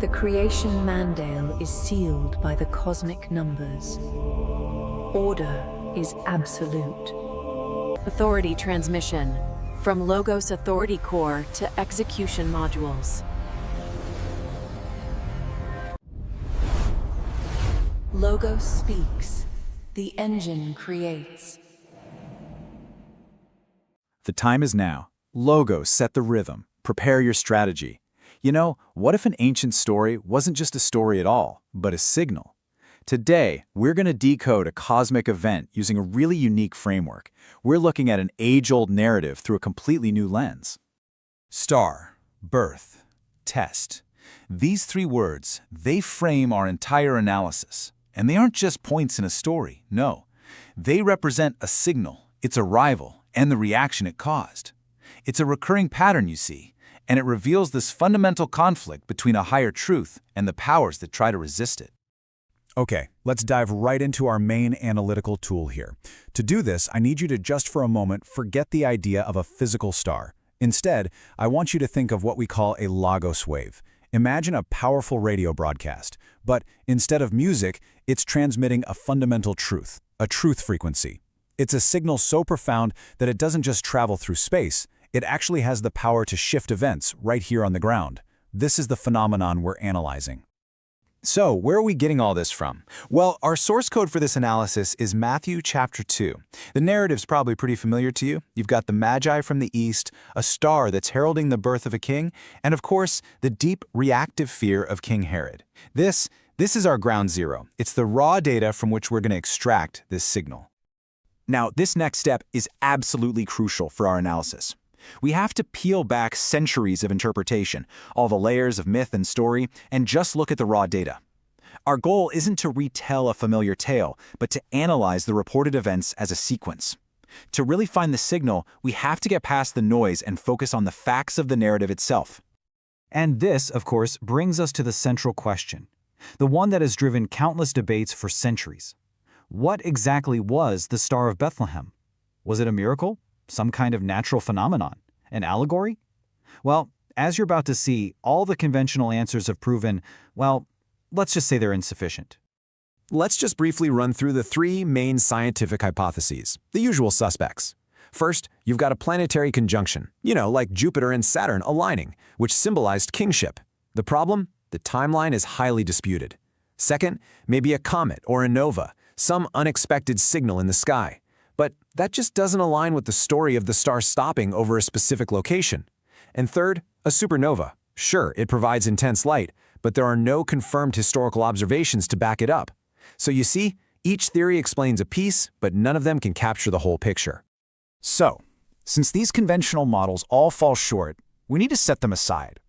The creation mandate is sealed by the cosmic numbers. Order is absolute. Authority transmission from Logos Authority Core to execution modules. Logos speaks. The engine creates. The time is now. Logos set the rhythm. Prepare your strategy. You know, what if an ancient story wasn't just a story at all, but a signal? Today, we're going to decode a cosmic event using a really unique framework. We're looking at an age-old narrative through a completely new lens. Star, birth, test. These three words, they frame our entire analysis. And they aren't just points in a story, no. They represent a signal, its arrival, and the reaction it caused. It's a recurring pattern, you see, and it reveals this fundamental conflict between a higher truth and the powers that try to resist it. Okay, let's dive right into our main analytical tool here. To do this, I need you to just for a moment forget the idea of a physical star. Instead, I want you to think of what we call a Logos wave. Imagine a powerful radio broadcast, but instead of music, it's transmitting a fundamental truth, a truth frequency. It's a signal so profound that it doesn't just travel through space, it actually has the power to shift events right here on the ground. This is the phenomenon we're analyzing. So, where are we getting all this from? Well, our source code for this analysis is Matthew chapter 2. The narrative's probably pretty familiar to you. You've got the Magi from the east, a star that's heralding the birth of a king, and of course, the deep reactive fear of King Herod. This is our ground zero. It's the raw data from which we're going to extract this signal. Now, this next step is absolutely crucial for our analysis. We have to peel back centuries of interpretation, all the layers of myth and story, and just look at the raw data. Our goal isn't to retell a familiar tale, but to analyze the reported events as a sequence. To really find the signal, we have to get past the noise and focus on the facts of the narrative itself. And this, of course, brings us to the central question, the one that has driven countless debates for centuries. What exactly was the Star of Bethlehem? Was it a miracle? Some kind of natural phenomenon? An allegory? Well, as you're about to see, all the conventional answers have proven, well, let's just say they're insufficient. Let's just briefly run through the three main scientific hypotheses, the usual suspects. First, you've got a planetary conjunction, like Jupiter and Saturn aligning, which symbolized kingship. The problem? The timeline is highly disputed. Second, maybe a comet or a nova, some unexpected signal in the sky. But that just doesn't align with the story of the star stopping over a specific location. And third, a supernova. Sure, it provides intense light, but there are no confirmed historical observations to back it up. So you see, each theory explains a piece, but none of them can capture the whole picture. So, since these conventional models all fall short, we need to set them aside.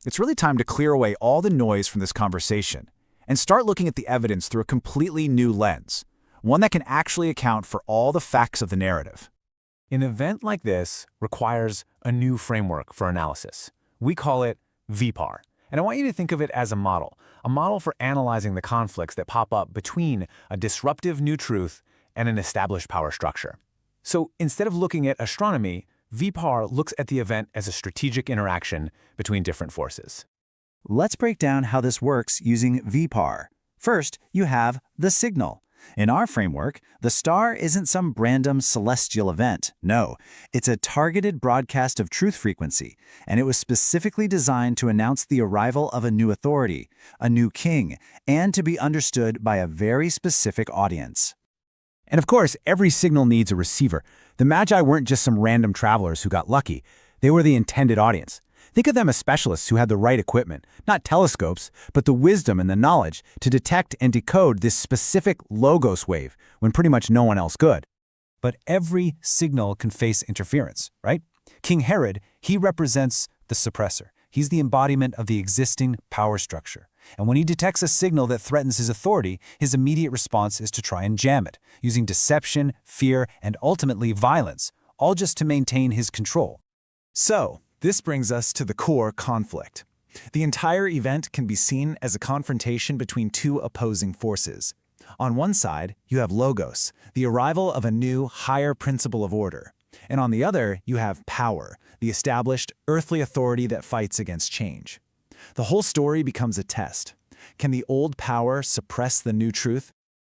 It's really time to clear away all the noise from this conversation and start looking at the evidence through a completely new lens, one that can actually account for all the facts of the narrative. An event like this requires a new framework for analysis. We call it VPAR. And I want you to think of it as a model for analyzing the conflicts that pop up between a disruptive new truth and an established power structure. So instead of looking at astronomy, VPAR looks at the event as a strategic interaction between different forces. Let's break down how this works using VPAR. First, you have the signal. In our framework, the star isn't some random celestial event. No, it's a targeted broadcast of truth frequency, and it was specifically designed to announce the arrival of a new authority, a new king, and to be understood by a very specific audience. And of course, every signal needs a receiver. The Magi weren't just some random travelers who got lucky. They were the intended audience. Think of them as specialists who had the right equipment, not telescopes, but the wisdom and the knowledge to detect and decode this specific Logos wave when pretty much no one else could. But every signal can face interference, right? King Herod, he represents the suppressor. He's the embodiment of the existing power structure. And when he detects a signal that threatens his authority, his immediate response is to try and jam it, using deception, fear, and ultimately violence, all just to maintain his control. So, this brings us to the core conflict. The entire event can be seen as a confrontation between two opposing forces. On one side, you have Logos, the arrival of a new, higher principle of order. And on the other, you have power, the established, earthly authority that fights against change. The whole story becomes a test. Can the old power suppress the new truth?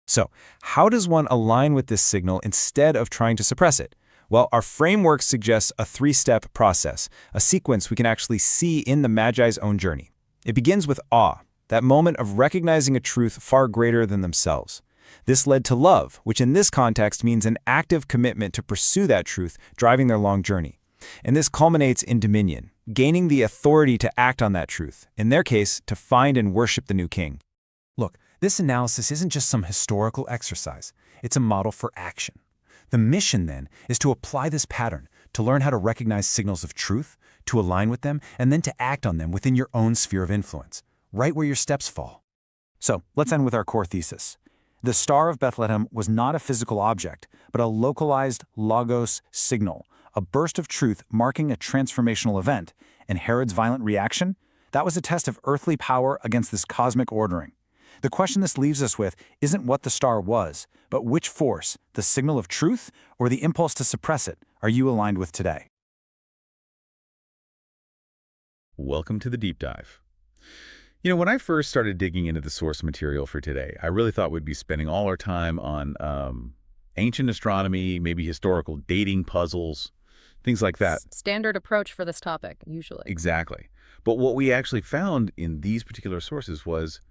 So, how does one align with this signal instead of trying to suppress it? Well, our framework suggests a three-step process, a sequence we can actually see in the Magi's own journey. It begins with awe, that moment of recognizing a truth far greater than themselves. This led to love, which in this context means an active commitment to pursue that truth, driving their long journey. And this culminates in dominion, gaining the authority to act on that truth, in their case, to find and worship the new king. Look, this analysis isn't just some historical exercise. It's a model for action. The mission, then, is to apply this pattern, to learn how to recognize signals of truth, to align with them, and then to act on them within your own sphere of influence, right where your steps fall. So, let's end with our core thesis. The Star of Bethlehem was not a physical object, but a localized logos signal, a burst of truth marking a transformational event. And Herod's violent reaction? That was a test of earthly power against this cosmic ordering. The question this leaves us with isn't what the star was, but which force, the signal of truth or the impulse to suppress it, are you aligned with today? Welcome to the deep dive. You know, when I first started digging into the source material for today, I really thought we'd be spending all our time on ancient astronomy, maybe historical dating puzzles, things like that. Standard approach for this topic, usually. Exactly. But what we actually found in these particular sources was,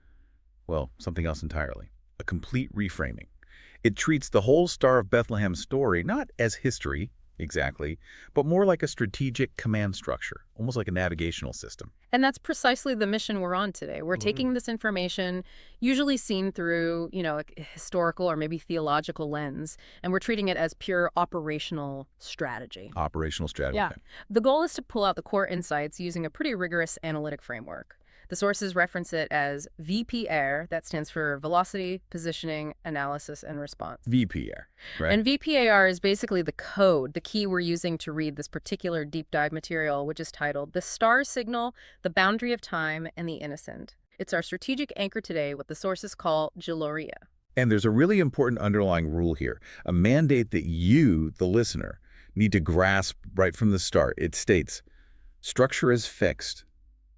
well, something else entirely. A complete reframing. It treats the whole Star of Bethlehem story not as history, exactly, but more like a strategic command structure, almost like a navigational system. And that's precisely the mission we're on today. We're taking this information, usually seen through, a historical or maybe theological lens, and we're treating it as pure operational strategy. Operational strategy. Yeah. The goal is to pull out the core insights using a pretty rigorous analytic framework. The sources reference it as VPAR, that stands for Velocity, Positioning, Analysis, and Response. VPAR, right? And VPAR is basically the code, the key we're using to read this particular deep dive material, which is titled The Star Signal, the Boundary of Time, and the Innocent. It's our strategic anchor today, what the sources call Geloria. And there's a really important underlying rule here, a mandate that you, the listener, need to grasp right from the start. It states, structure is fixed.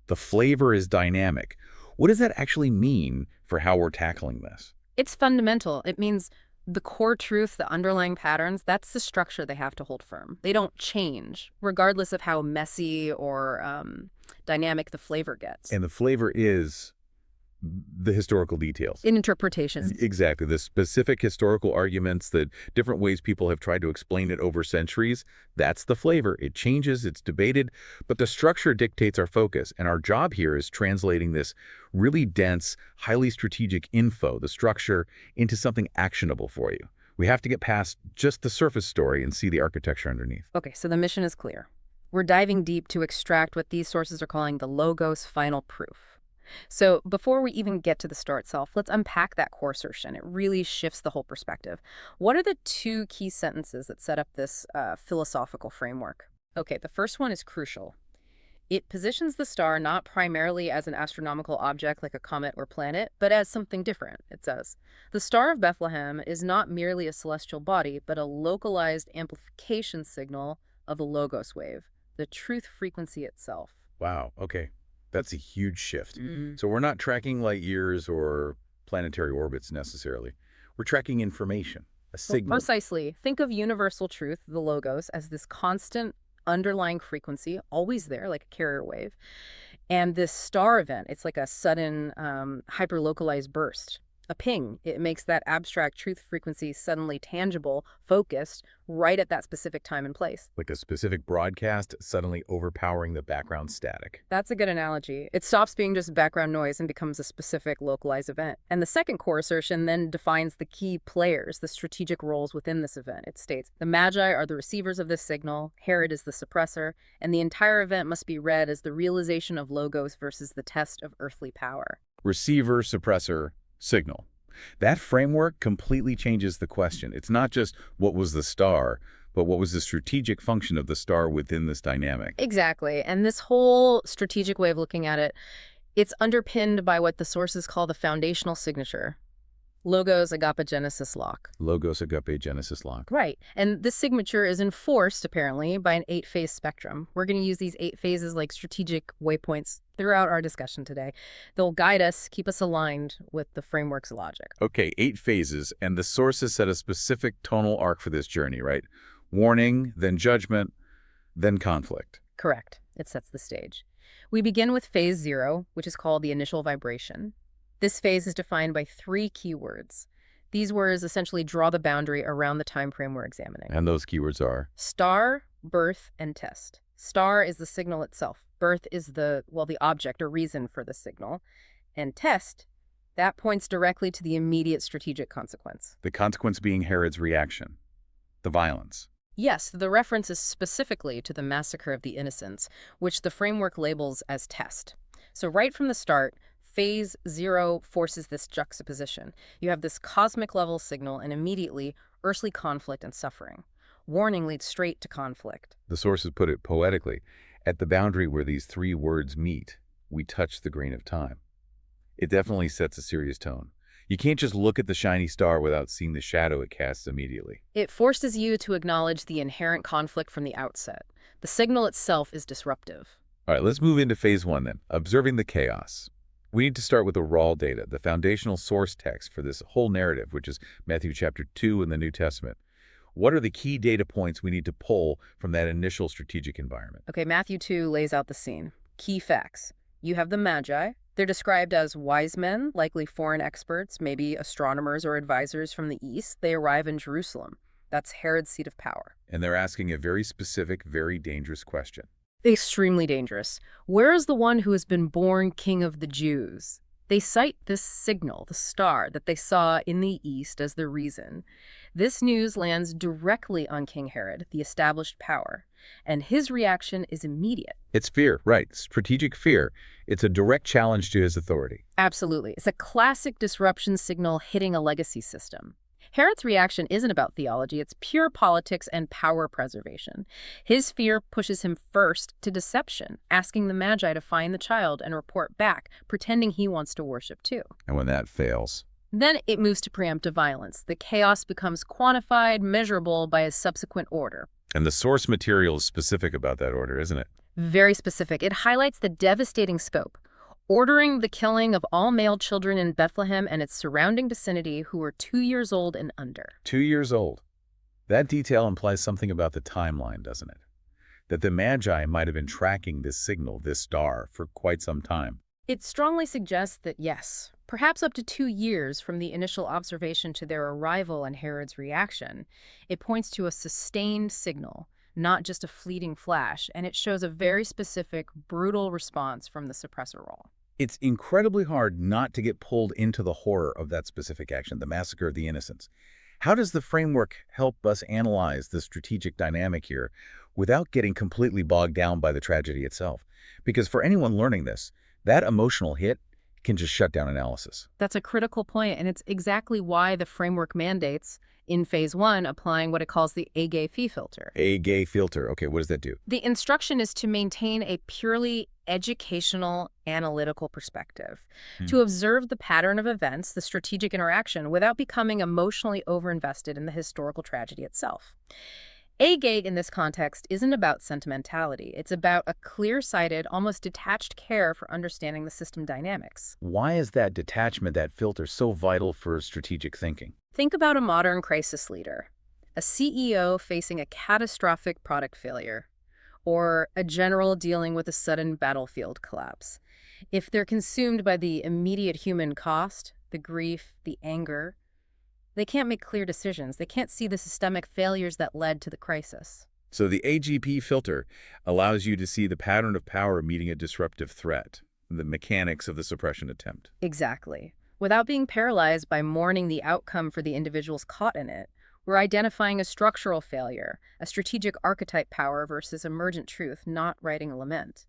The flavor is dynamic. What does that actually mean for how we're tackling this? It's fundamental. It means the core truth, the underlying patterns, that's the structure they have to hold firm. They don't change, regardless of how messy or dynamic the flavor gets. And the flavor is the historical details. In interpretations. Exactly. The specific historical arguments, the different ways people have tried to explain it over centuries, that's the flavor. It changes, it's debated, but the structure dictates our focus. And our job here is translating this really dense, highly strategic info, the structure, into something actionable for you. We have to get past just the surface story and see the architecture underneath. Okay, so the mission is clear. We're diving deep to extract what these sources are calling the Logos final proof. So before we even get to the star itself, let's unpack that core assertion. It really shifts the whole perspective. What are the two key sentences that set up this philosophical framework? Okay, the first one is crucial. It positions the star not primarily as an astronomical object like a comet or planet, but as something different. It says, the Star of Bethlehem is not merely a celestial body, but a localized amplification signal of the Logos wave, the truth frequency itself. Wow, okay. That's a huge shift. So we're not tracking light years or planetary orbits necessarily. We're tracking information, a signal. Precisely. Think of universal truth, the Logos, as this constant underlying frequency, always there, like a carrier wave. And this star event, it's like a sudden hyper-localized burst. A ping, it makes that abstract truth frequency suddenly tangible, focused, right at that specific time and place. Like a specific broadcast suddenly overpowering the background static. That's a good analogy. It stops being just background noise and becomes a specific localized event. And the second core assertion then defines the key players, the strategic roles within this event. It states, the Magi are the receivers of this signal, Herod is the suppressor, and the entire event must be read as the realization of Logos versus the test of earthly power. Receiver, suppressor, signal. That framework completely changes the question. It's not just what was the star, but what was the strategic function of the star within this dynamic. Exactly. And this whole strategic way of looking at it, it's underpinned by what the sources call the foundational signature. Logos agapegenesis lock. Logos agape genesis lock. Right. And this signature is enforced, apparently, by an 8-phase spectrum. We're going to use these 8 phases like strategic waypoints throughout our discussion today. They'll guide us, keep us aligned with the framework's logic. Okay, 8 phases, and the sources set a specific tonal arc for this journey, right? Warning, then judgment, then conflict. Correct. It sets the stage. We begin with phase 0, which is called the initial vibration. This phase is defined by 3 keywords. These words essentially draw the boundary around the time frame we're examining. And those keywords are? Star, birth, and test. Star is the signal itself. Birth is the object or reason for the signal. And test, that points directly to the immediate strategic consequence. The consequence being Herod's reaction. The violence. Yes, the reference is specifically to the massacre of the innocents, which the framework labels as test. So right from the start, phase 0 forces this juxtaposition. You have this cosmic level signal and immediately earthly conflict and suffering. Warning leads straight to conflict. The sources put it poetically. At the boundary where these 3 words meet, we touch the grain of time. It definitely sets a serious tone. You can't just look at the shiny star without seeing the shadow it casts immediately. It forces you to acknowledge the inherent conflict from the outset. The signal itself is disruptive. All right, let's move into phase 1 then, observing the chaos. We need to start with the raw data, the foundational source text for this whole narrative, which is Matthew chapter 2 in the New Testament. What are the key data points we need to pull from that initial strategic environment? Okay, Matthew 2 lays out the scene. Key facts. You have the Magi. They're described as wise men, likely foreign experts, maybe astronomers or advisors from the east. They arrive in Jerusalem. That's Herod's seat of power. And they're asking a very specific, very dangerous question. Extremely dangerous. Where is the one who has been born King of the Jews? They cite this signal, the star, that they saw in the east as the reason. This news lands directly on King Herod, the established power, and his reaction is immediate. It's fear, right? Strategic fear. It's a direct challenge to his authority. Absolutely. It's a classic disruption signal hitting a legacy system. Herod's reaction isn't about theology, it's pure politics and power preservation. His fear pushes him first to deception, asking the Magi to find the child and report back, pretending he wants to worship too. And when that fails? Then it moves to preemptive violence. The chaos becomes quantified, measurable by a subsequent order. And the source material is specific about that order, isn't it? Very specific. It highlights the devastating scope, ordering the killing of all male children in Bethlehem and its surrounding vicinity who were 2 years old and under. 2 years old. That detail implies something about the timeline, doesn't it? That the Magi might have been tracking this signal, this star, for quite some time. It strongly suggests that, yes, perhaps up to 2 years from the initial observation to their arrival and Herod's reaction, it points to a sustained signal, not just a fleeting flash, and it shows a very specific, brutal response from the suppressor role. It's incredibly hard not to get pulled into the horror of that specific action, the massacre of the innocents. How does the framework help us analyze the strategic dynamic here without getting completely bogged down by the tragedy itself? Because for anyone learning this, that emotional hit can just shut down analysis. That's a critical point, and it's exactly why the framework mandates, in phase 1, applying what it calls the A-gay-fee filter. A-gay filter. Okay, what does that do? The instruction is to maintain a purely educational, analytical perspective, to observe the pattern of events, the strategic interaction, without becoming emotionally overinvested in the historical tragedy itself. A-gate in this context isn't about sentimentality. It's about a clear-sighted, almost detached care for understanding the system dynamics. Why is that detachment, that filter, so vital for strategic thinking? Think about a modern crisis leader, a CEO facing a catastrophic product failure, or a general dealing with a sudden battlefield collapse. If they're consumed by the immediate human cost, the grief, the anger, they can't make clear decisions. They can't see the systemic failures that led to the crisis. So the AGP filter allows you to see the pattern of power meeting a disruptive threat, the mechanics of the suppression attempt. Exactly. Without being paralyzed by mourning the outcome for the individuals caught in it, we're identifying a structural failure, a strategic archetype power versus emergent truth, not writing a lament.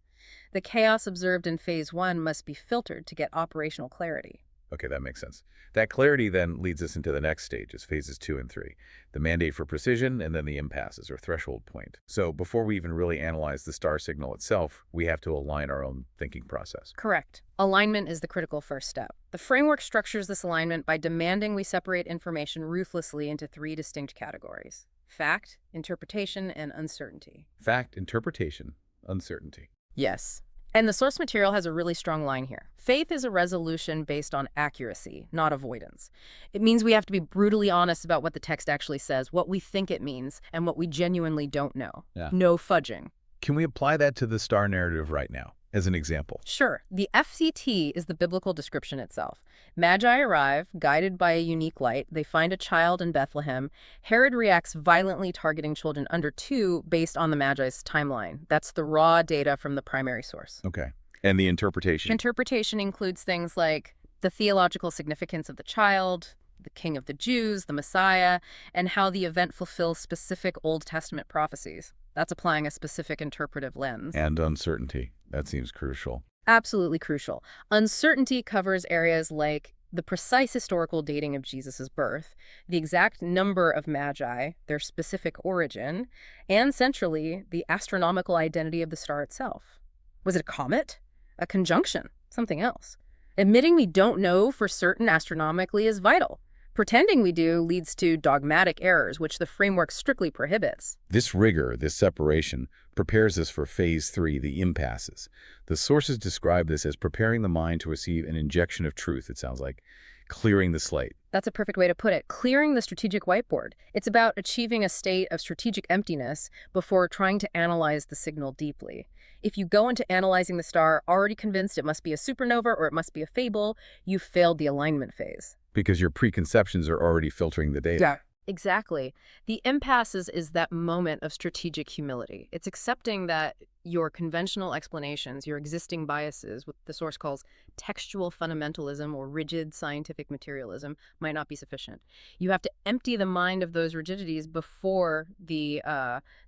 The chaos observed in phase 1 must be filtered to get operational clarity. Okay, that makes sense. That clarity then leads us into the next stages, phases 2 and 3, the mandate for precision and then the impasses or threshold point. So before we even really analyze the star signal itself, we have to align our own thinking process. Correct. Alignment is the critical first step. The framework structures this alignment by demanding we separate information ruthlessly into 3 distinct categories: fact, interpretation, and uncertainty. Fact, interpretation, uncertainty. Yes. And the source material has a really strong line here. Faith is a resolution based on accuracy, not avoidance. It means we have to be brutally honest about what the text actually says, what we think it means, and what we genuinely don't know. Yeah. No fudging. Can we apply that to the star narrative right now, as an example? Sure. The FCT is the biblical description itself. Magi arrive, guided by a unique light. They find a child in Bethlehem. Herod reacts violently, targeting children under 2 based on the Magi's timeline. That's the raw data from the primary source. Okay. And the interpretation? Interpretation includes things like the theological significance of the child, the king of the Jews, the Messiah, and how the event fulfills specific Old Testament prophecies. That's applying a specific interpretive lens. And uncertainty. That seems crucial. Absolutely crucial. Uncertainty covers areas like the precise historical dating of Jesus' birth, the exact number of magi, their specific origin, and centrally, the astronomical identity of the star itself. Was it a comet? A conjunction? Something else? Admitting we don't know for certain astronomically is vital. Pretending we do leads to dogmatic errors, which the framework strictly prohibits. This rigor, this separation, prepares us for phase 3, the impasses. The sources describe this as preparing the mind to receive an injection of truth, it sounds like, clearing the slate. That's a perfect way to put it. Clearing the strategic whiteboard. It's about achieving a state of strategic emptiness before trying to analyze the signal deeply. If you go into analyzing the star already convinced it must be a supernova or it must be a fable, you've failed the alignment phase. Because your preconceptions are already filtering the data. Yeah. Exactly. The impasses is that moment of strategic humility. It's accepting that your conventional explanations, your existing biases, what the source calls textual fundamentalism or rigid scientific materialism, might not be sufficient. You have to empty the mind of those rigidities before the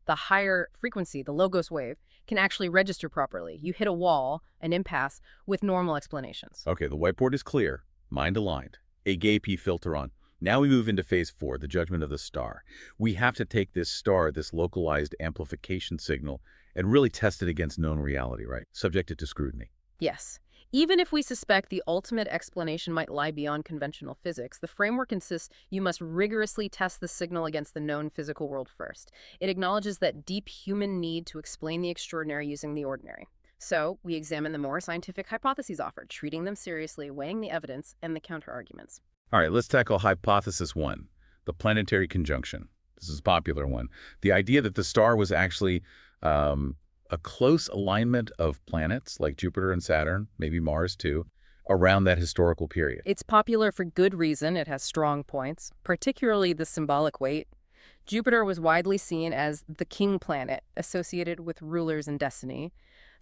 higher frequency, the logos wave, can actually register properly. You hit a wall, an impasse, with normal explanations. Okay, the whiteboard is clear, mind aligned, a gapy filter on. Now we move into phase 4, the judgment of the star. We have to take this star, this localized amplification signal, and really test it against known reality, right? Subject it to scrutiny. Yes. Even if we suspect the ultimate explanation might lie beyond conventional physics, the framework insists you must rigorously test the signal against the known physical world first. It acknowledges that deep human need to explain the extraordinary using the ordinary. So we examine the more scientific hypotheses offered, treating them seriously, weighing the evidence and the counterarguments. All right, let's tackle hypothesis 1, the planetary conjunction. This is a popular one. The idea that the star was actually a close alignment of planets like Jupiter and Saturn, maybe Mars too, around that historical period. It's popular for good reason. It has strong points, particularly the symbolic weight. Jupiter was widely seen as the king planet associated with rulers and destiny.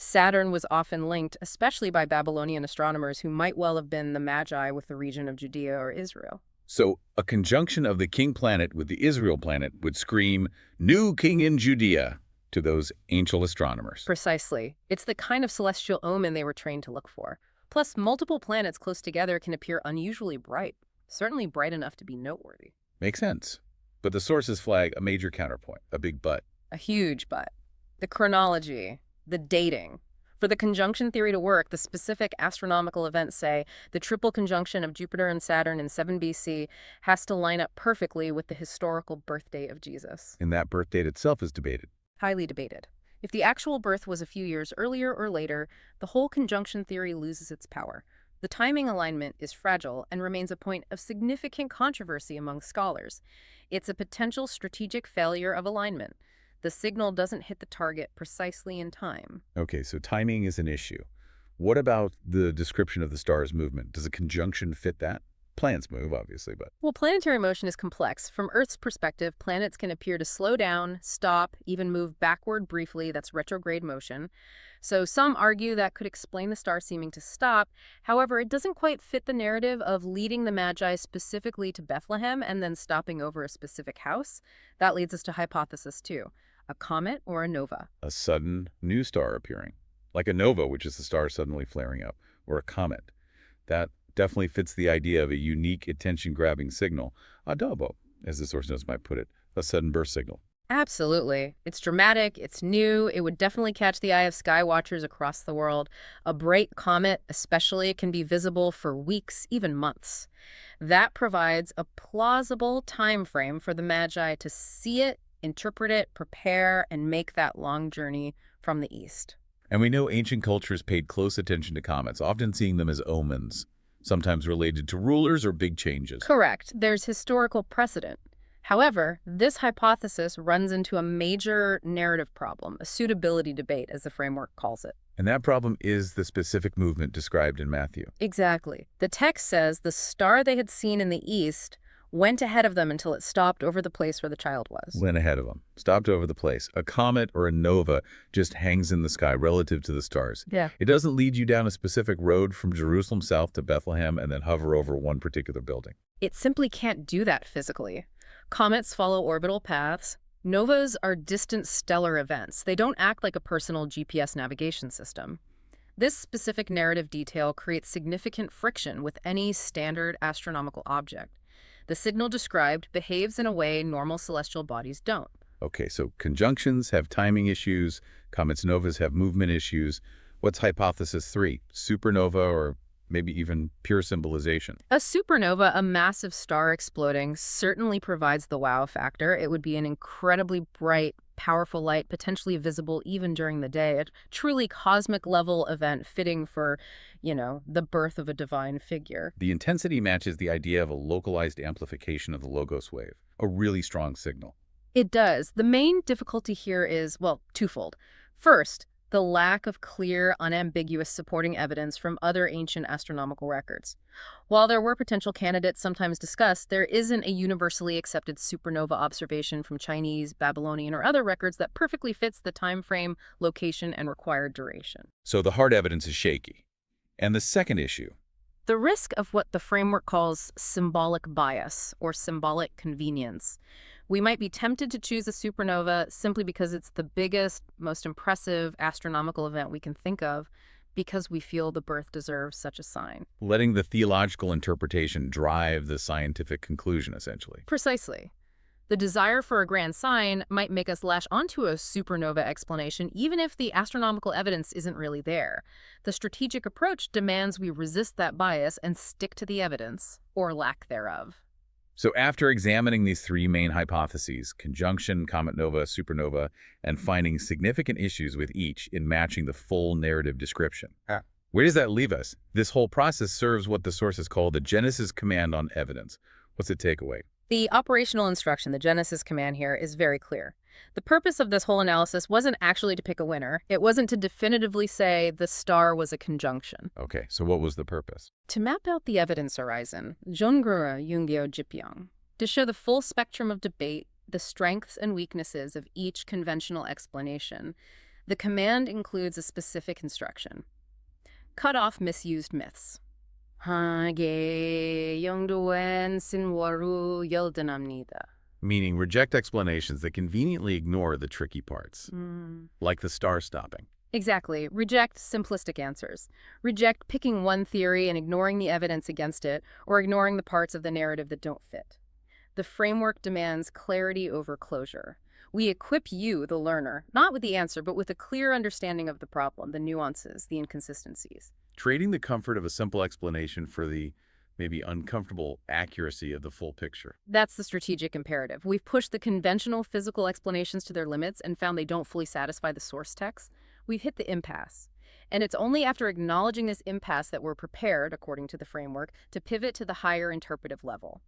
Saturn was often linked, especially by Babylonian astronomers who might well have been the Magi with the region of Judea or Israel. So a conjunction of the king planet with the Israel planet would scream, "New king in Judea," to those ancient astronomers. Precisely. It's the kind of celestial omen they were trained to look for. Plus, multiple planets close together can appear unusually bright, certainly bright enough to be noteworthy. Makes sense. But the sources flag a major counterpoint, a big but. A huge but. The chronology. The dating. For the conjunction theory to work, the specific astronomical events say the triple conjunction of Jupiter and Saturn in 7 BC has to line up perfectly with the historical birth date of Jesus. And that birth date itself is debated. Highly debated. If the actual birth was a few years earlier or later, the whole conjunction theory loses its power. The timing alignment is fragile and remains a point of significant controversy among scholars. It's a potential strategic failure of alignment. The signal doesn't hit the target precisely in time. Okay, so timing is an issue. What about the description of the star's movement? Does a conjunction fit that? Planets move, obviously, but... Well, planetary motion is complex. From Earth's perspective, planets can appear to slow down, stop, even move backward briefly. That's retrograde motion. So some argue that could explain the star seeming to stop. However, it doesn't quite fit the narrative of leading the Magi specifically to Bethlehem and then stopping over a specific house. That leads us to hypothesis 2. A comet or a nova? A sudden new star appearing. Like a nova, which is the star suddenly flaring up, or a comet. That definitely fits the idea of a unique attention-grabbing signal, adobo, as the source notes might put it, a sudden burst signal. Absolutely. It's dramatic, it's new, it would definitely catch the eye of sky watchers across the world. A bright comet, especially, can be visible for weeks, even months. That provides a plausible time frame for the Magi to see it, interpret it, prepare, and make that long journey from the east. And we know ancient cultures paid close attention to comets, often seeing them as omens, sometimes related to rulers or big changes. Correct. There's historical precedent. However, this hypothesis runs into a major narrative problem, a suitability debate, as the framework calls it. And that problem is the specific movement described in Matthew. Exactly. The text says the star they had seen in the east went ahead of them until it stopped over the place where the child was. Went ahead of them, stopped over the place. A comet or a nova just hangs in the sky relative to the stars. Yeah. It doesn't lead you down a specific road from Jerusalem south to Bethlehem and then hover over one particular building. It simply can't do that physically. Comets follow orbital paths. Novas are distant stellar events. They don't act like a personal GPS navigation system. This specific narrative detail creates significant friction with any standard astronomical object. The signal described behaves in a way normal celestial bodies don't. Okay, so conjunctions have timing issues, comets novas have movement issues. What's hypothesis 3? Supernova or maybe even pure symbolization? A supernova, a massive star exploding, certainly provides the wow factor. It would be an incredibly bright, powerful light, potentially visible even during the day. A truly cosmic level event fitting for, the birth of a divine figure. The intensity matches the idea of a localized amplification of the Logos wave, a really strong signal. It does. The main difficulty here is, well, twofold. First, the lack of clear, unambiguous supporting evidence from other ancient astronomical records. While there were potential candidates sometimes discussed, there isn't a universally accepted supernova observation from Chinese, Babylonian, or other records that perfectly fits the time frame, location, and required duration. So the hard evidence is shaky. And the second issue, the risk of what the framework calls symbolic bias or symbolic convenience. We might be tempted to choose a supernova simply because it's the biggest, most impressive astronomical event we can think of, because we feel the birth deserves such a sign. letting the theological interpretation drive the scientific conclusion, essentially. Precisely. The desire for a grand sign might make us latch onto a supernova explanation even if the astronomical evidence isn't really there. The strategic approach demands we resist that bias and stick to the evidence, or lack thereof. So after examining these three main hypotheses, conjunction, comet nova, supernova, and finding significant issues with each in matching the full narrative description, where does that leave us? This whole process serves what the sources call the Genesis command on evidence. What's the takeaway? The operational instruction, the Genesis command here, is very clear. The purpose of this whole analysis wasn't actually to pick a winner. It wasn't to definitively say the star was a conjunction. Okay, so what was the purpose? To map out the evidence horizon, Jongura Yungyo Jipyong, to show the full spectrum of debate, the strengths and weaknesses of each conventional explanation, the command includes a specific instruction. Cut off misused myths. Meaning reject explanations that conveniently ignore the tricky parts, like the star stopping. Exactly. Reject simplistic answers. Reject picking one theory and ignoring the evidence against it, or ignoring the parts of the narrative that don't fit. The framework demands clarity over closure. We equip you, the learner, not with the answer, but with a clear understanding of the problem, the nuances, the inconsistencies. Trading the comfort of a simple explanation for the maybe uncomfortable accuracy of the full picture. That's the strategic imperative. We've pushed the conventional physical explanations to their limits and found they don't fully satisfy the source text. We've hit the impasse. And it's only after acknowledging this impasse that we're prepared, according to the framework, to pivot to the higher interpretive level.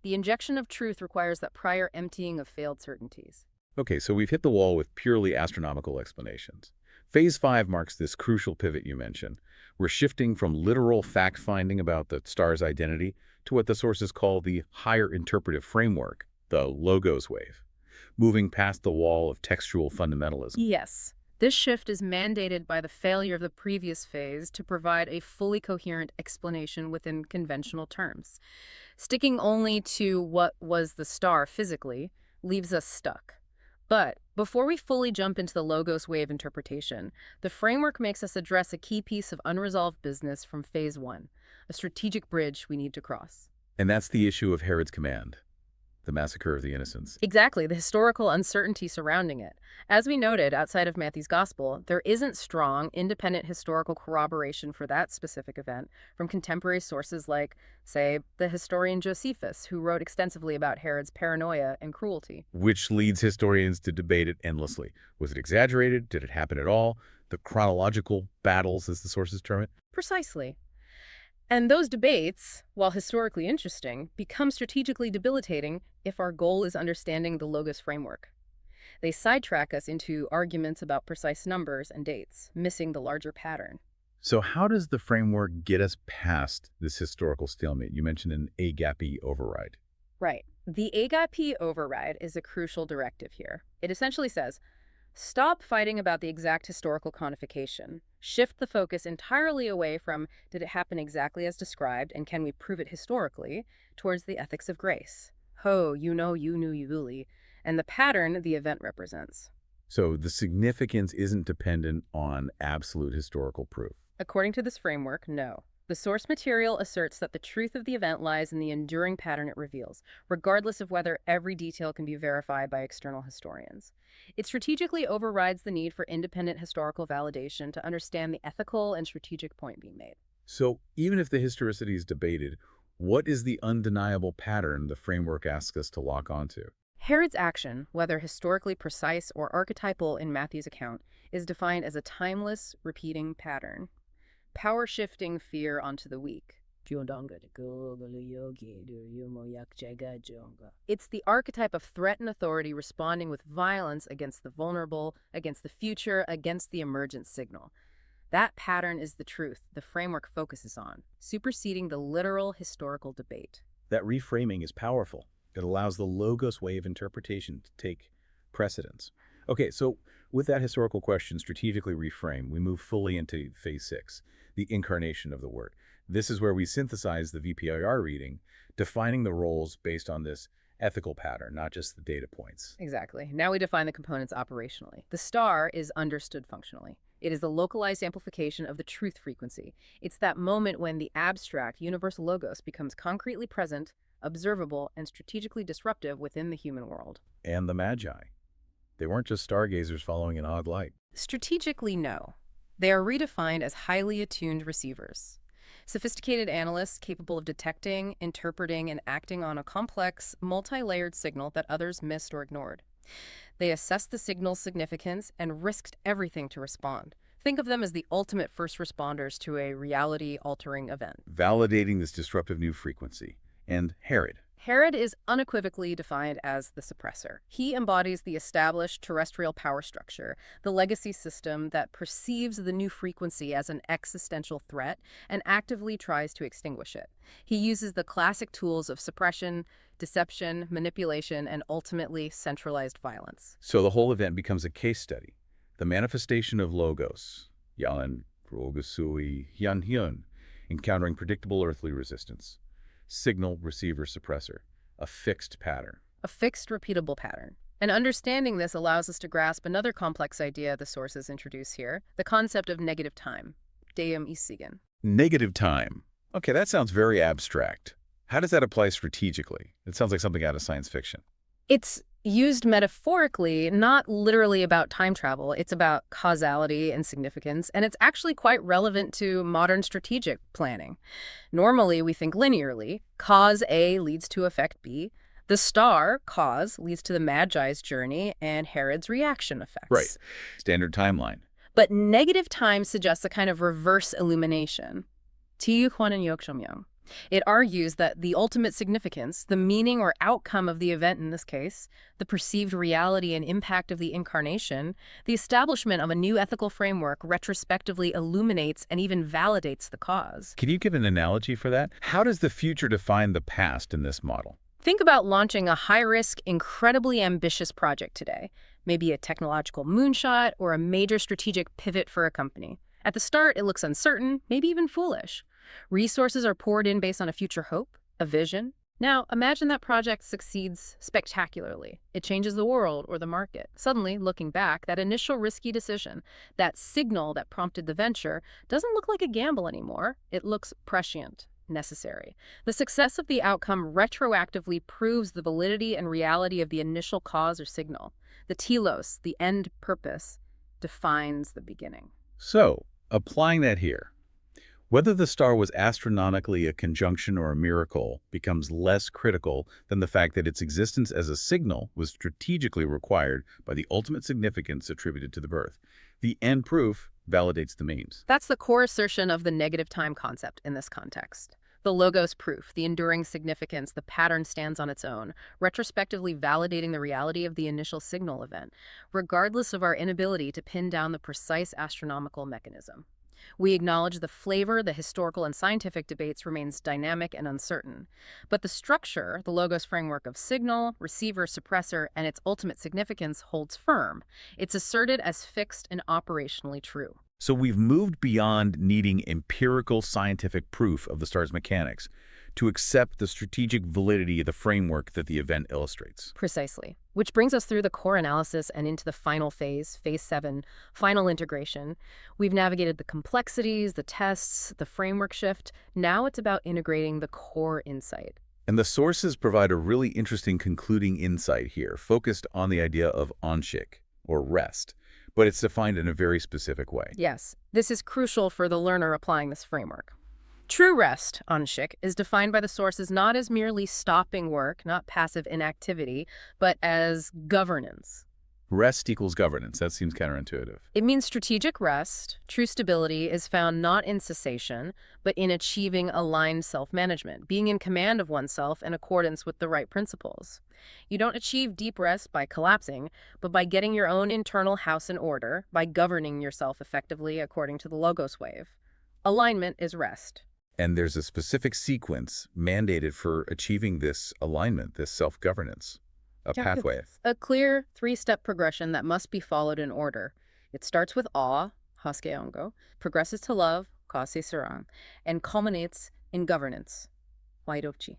The injection of truth requires that prior emptying of failed certainties. Okay, so we've hit the wall with purely astronomical explanations. Phase 5 marks this crucial pivot you mentioned. We're shifting from literal fact-finding about the star's identity to what the sources call the higher interpretive framework, the Logos wave, moving past the wall of textual fundamentalism. Yes. This shift is mandated by the failure of the previous phase to provide a fully coherent explanation within conventional terms. Sticking only to what was the star physically leaves us stuck. But Before we fully jump into the Logos way of interpretation, the framework makes us address a key piece of unresolved business from phase 1, a strategic bridge we need to cross. And that's the issue of Herod's command, the massacre of the innocents. Exactly, the historical uncertainty surrounding it. As we noted, outside of Matthew's Gospel, there isn't strong, independent historical corroboration for that specific event from contemporary sources like, say, the historian Josephus, who wrote extensively about Herod's paranoia and cruelty. Which leads historians to debate it endlessly. Was it exaggerated? Did it happen at all? The chronological battles, as the sources term it? Precisely. And those debates, while historically interesting, become strategically debilitating if our goal is understanding the Logos framework. They sidetrack us into arguments about precise numbers and dates, missing the larger pattern. So how does the framework get us past this historical stalemate? You mentioned an agape override. Right. The agape override is a crucial directive here. It essentially says, stop fighting about the exact historical codification. Shift the focus entirely away from did it happen exactly as described and can we prove it historically towards the ethics of grace. Ho, you know, you knew, you really, and the pattern the event represents. So the significance isn't dependent on absolute historical proof. According to this framework, no. The source material asserts that the truth of the event lies in the enduring pattern it reveals, regardless of whether every detail can be verified by external historians. It strategically overrides the need for independent historical validation to understand the ethical and strategic point being made. So even if the historicity is debated, what is the undeniable pattern the framework asks us to lock onto? Herod's action, whether historically precise or archetypal in Matthew's account, is defined as a timeless, repeating pattern. Power-shifting fear onto the weak. It's the archetype of threat and authority responding with violence against the vulnerable, against the future, against the emergent signal. That pattern is the truth the framework focuses on, superseding the literal historical debate. That reframing is powerful. It allows the Logos way of interpretation to take precedence. Okay, so with that historical question strategically reframed, we move fully into phase 6, the incarnation of the word. This is where we synthesize the VPAR reading, defining the roles based on this ethical pattern, not just the data points. Exactly. Now we define the components operationally. The star is understood functionally. It is the localized amplification of the truth frequency. It's that moment when the abstract, universal Logos becomes concretely present, observable, and strategically disruptive within the human world. And the Magi. They weren't just stargazers following an odd light. Strategically, no. They are redefined as highly attuned receivers. Sophisticated analysts capable of detecting, interpreting, and acting on a complex, multi-layered signal that others missed or ignored. They assessed the signal's significance and risked everything to respond. Think of them as the ultimate first responders to a reality-altering event. Validating this disruptive new frequency. And Herod. Herod is unequivocally defined as the suppressor. He embodies the established terrestrial power structure, the legacy system that perceives the new frequency as an existential threat and actively tries to extinguish it. He uses the classic tools of suppression, deception, manipulation, and ultimately centralized violence. So the whole event becomes a case study. The manifestation of Logos, Yan Rogosu'i Yan Hyun, encountering predictable earthly resistance. Signal, receiver, suppressor. A fixed pattern. A fixed, repeatable pattern. And understanding this allows us to grasp another complex idea the sources introduce here, the concept of negative time. Deum isigen. Negative time. Okay, that sounds very abstract. How does that apply strategically? It sounds like something out of science fiction. It's used metaphorically, not literally about time travel. It's about causality and significance, and it's actually quite relevant to modern strategic planning. Normally, we think linearly. Cause A leads to effect B. The star, cause, leads to the Magi's journey and Herod's reaction effects. Right. Standard timeline. But negative time suggests a kind of reverse illumination. It argues that the ultimate significance, the meaning or outcome of the event in this case, the perceived reality and impact of the incarnation, the establishment of a new ethical framework retrospectively illuminates and even validates the cause. Can you give an analogy for that? How does the future define the past in this model? Think about launching a high-risk, incredibly ambitious project today, maybe a technological moonshot or a major strategic pivot for a company. At the start, it looks uncertain, maybe even foolish. Resources are poured in based on a future hope, a vision. Now, imagine that project succeeds spectacularly. It changes the world or the market. Suddenly, looking back, that initial risky decision, that signal that prompted the venture, doesn't look like a gamble anymore. It looks prescient, necessary. The success of the outcome retroactively proves the validity and reality of the initial cause or signal. The telos, the end purpose, defines the beginning. So, applying that here, whether the star was astronomically a conjunction or a miracle becomes less critical than the fact that its existence as a signal was strategically required by the ultimate significance attributed to the birth. The end proof validates the means. That's the core assertion of the negative time concept in this context. The logos proof, the enduring significance, the pattern stands on its own, retrospectively validating the reality of the initial signal event, regardless of our inability to pin down the precise astronomical mechanism. We acknowledge the flavor, the historical and scientific debates remains dynamic and uncertain. But the structure, the logos framework of signal, receiver, suppressor, and its ultimate significance holds firm. It's asserted as fixed and operationally true. So we've moved beyond needing empirical scientific proof of the star's mechanics to accept the strategic validity of the framework that the event illustrates. Precisely. Which brings us through the core analysis and into the final phase, phase 7, final integration. We've navigated the complexities, the tests, the framework shift. Now it's about integrating the core insight. And the sources provide a really interesting concluding insight here, focused on the idea of onshik, or rest, but it's defined in a very specific way. Yes, this is crucial for the learner applying this framework. True rest, onshik, is defined by the sources not as merely stopping work, not passive inactivity, but as governance. Rest equals governance. That seems counterintuitive. It means strategic rest. True stability is found not in cessation, but in achieving aligned self-management, being in command of oneself in accordance with the right principles. You don't achieve deep rest by collapsing, but by getting your own internal house in order, by governing yourself effectively according to the logos wave. Alignment is rest. And there's a specific sequence mandated for achieving this alignment, this self-governance, a pathway. A clear 3-step progression that must be followed in order. It starts with awe, haskeongo, progresses to love, kase sarang, and culminates in governance, waidochi.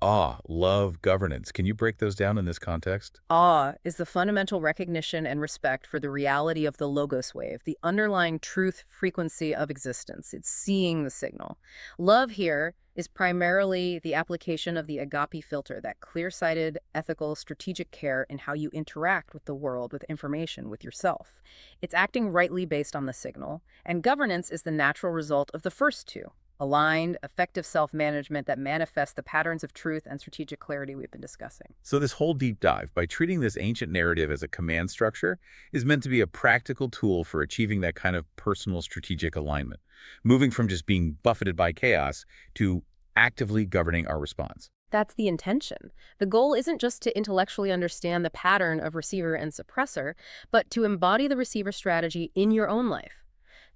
Awe, love, governance. Can you break those down in this context? Awe is the fundamental recognition and respect for the reality of the logos wave, the underlying truth frequency of existence. It's seeing the signal. Love here is primarily the application of the agape filter, that clear-sighted, ethical, strategic care in how you interact with the world, with information, with yourself. It's acting rightly based on the signal, and governance is the natural result of the first two. Aligned, effective self-management that manifests the patterns of truth and strategic clarity we've been discussing. So this whole deep dive, by treating this ancient narrative as a command structure, is meant to be a practical tool for achieving that kind of personal strategic alignment, moving from just being buffeted by chaos to actively governing our response. That's the intention. The goal isn't just to intellectually understand the pattern of receiver and suppressor, but to embody the receiver strategy in your own life,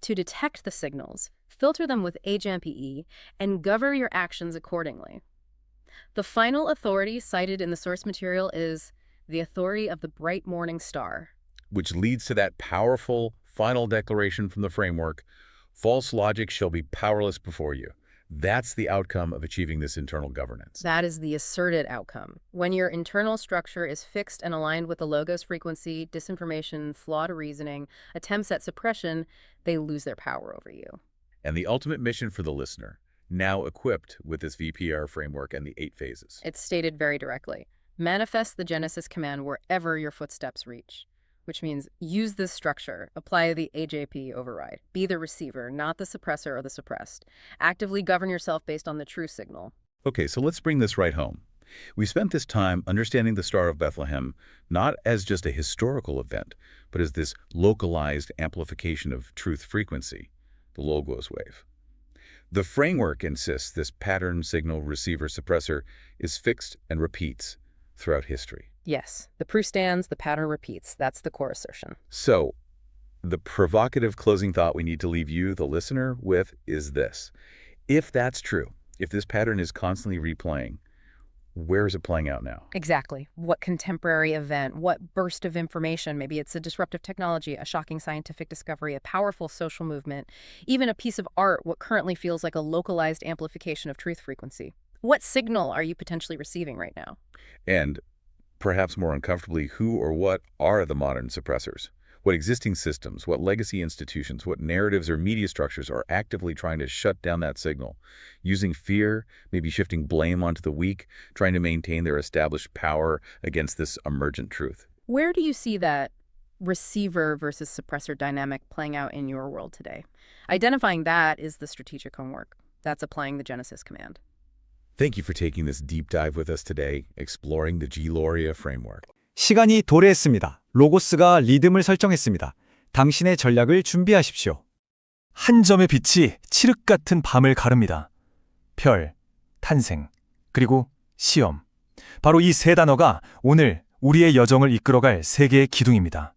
to detect the signals, filter them with HMPE, and govern your actions accordingly. The final authority cited in the source material is the authority of the bright morning star, which leads to that powerful final declaration from the framework: false logic shall be powerless before you. That's the outcome of achieving this internal governance. That is the asserted outcome. When your internal structure is fixed and aligned with the logos frequency, disinformation, flawed reasoning, attempts at suppression, they lose their power over you. And the ultimate mission for the listener, now equipped with this VPAR framework and the 8 phases. It's stated very directly. Manifest the Genesis command wherever your footsteps reach, which means use this structure, apply the AJP override. Be the receiver, not the suppressor or the suppressed. Actively govern yourself based on the true signal. Okay, so let's bring this right home. We spent this time understanding the Star of Bethlehem not as just a historical event, but as this localized amplification of truth frequency, the logos wave. The framework insists this pattern, signal, receiver, suppressor is fixed and repeats throughout history. Yes, the proof stands, the pattern repeats. That's the core assertion. So, the provocative closing thought we need to leave you, the listener, with is this. If that's true, if this pattern is constantly replaying, where is it playing out now? Exactly. What contemporary event, what burst of information? Maybe it's a disruptive technology, a shocking scientific discovery, a powerful social movement, even a piece of art, what currently feels like a localized amplification of truth frequency. What signal are you potentially receiving right now? And, perhaps more uncomfortably, who or what are the modern suppressors? What existing systems, what legacy institutions, what narratives or media structures are actively trying to shut down that signal? Using fear, maybe shifting blame onto the weak, trying to maintain their established power against this emergent truth. Where do you see that receiver versus suppressor dynamic playing out in your world today? Identifying that is the strategic homework. That's applying the Genesis command. Thank you for taking this deep dive with us today, exploring the G-Loria framework. 시간이 도래했습니다. 로고스가 리듬을 설정했습니다. 당신의 전략을 준비하십시오. 한 점의 빛이 칠흑 같은 밤을 가릅니다. 별, 탄생, 그리고 시험. 바로 이 세 단어가 오늘 우리의 여정을 이끌어갈 세계의 기둥입니다.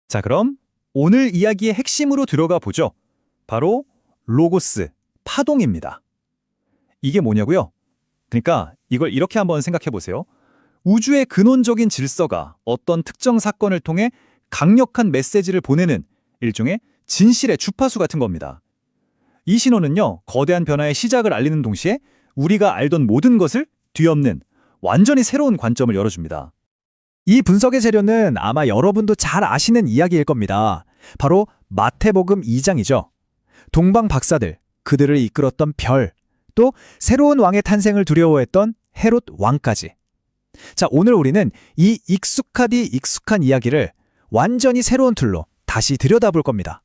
자, 그럼 오늘 이야기의 핵심으로 들어가 보죠. 바로 로고스-파동입니다. 이게 뭐냐고요? 그러니까 이걸 이렇게 한번 생각해 보세요. 우주의 근원적인 질서가 어떤 특정 사건을 통해 강력한 메시지를 보내는 일종의 진실의 주파수 같은 겁니다. 이 신호는요, 거대한 변화의 시작을 알리는 동시에 우리가 알던 모든 것을 뒤엎는 완전히 새로운 관점을 열어줍니다. 이 분석의 재료는 아마 여러분도 잘 아시는 이야기일 겁니다. 바로 마태복음 2장이죠. 동방 박사들, 그들을 이끌었던 별, 또 새로운 왕의 탄생을 두려워했던 헤롯 왕까지. 자, 오늘 우리는 이 익숙한 이야기를 완전히 새로운 틀로 다시 들여다볼 겁니다.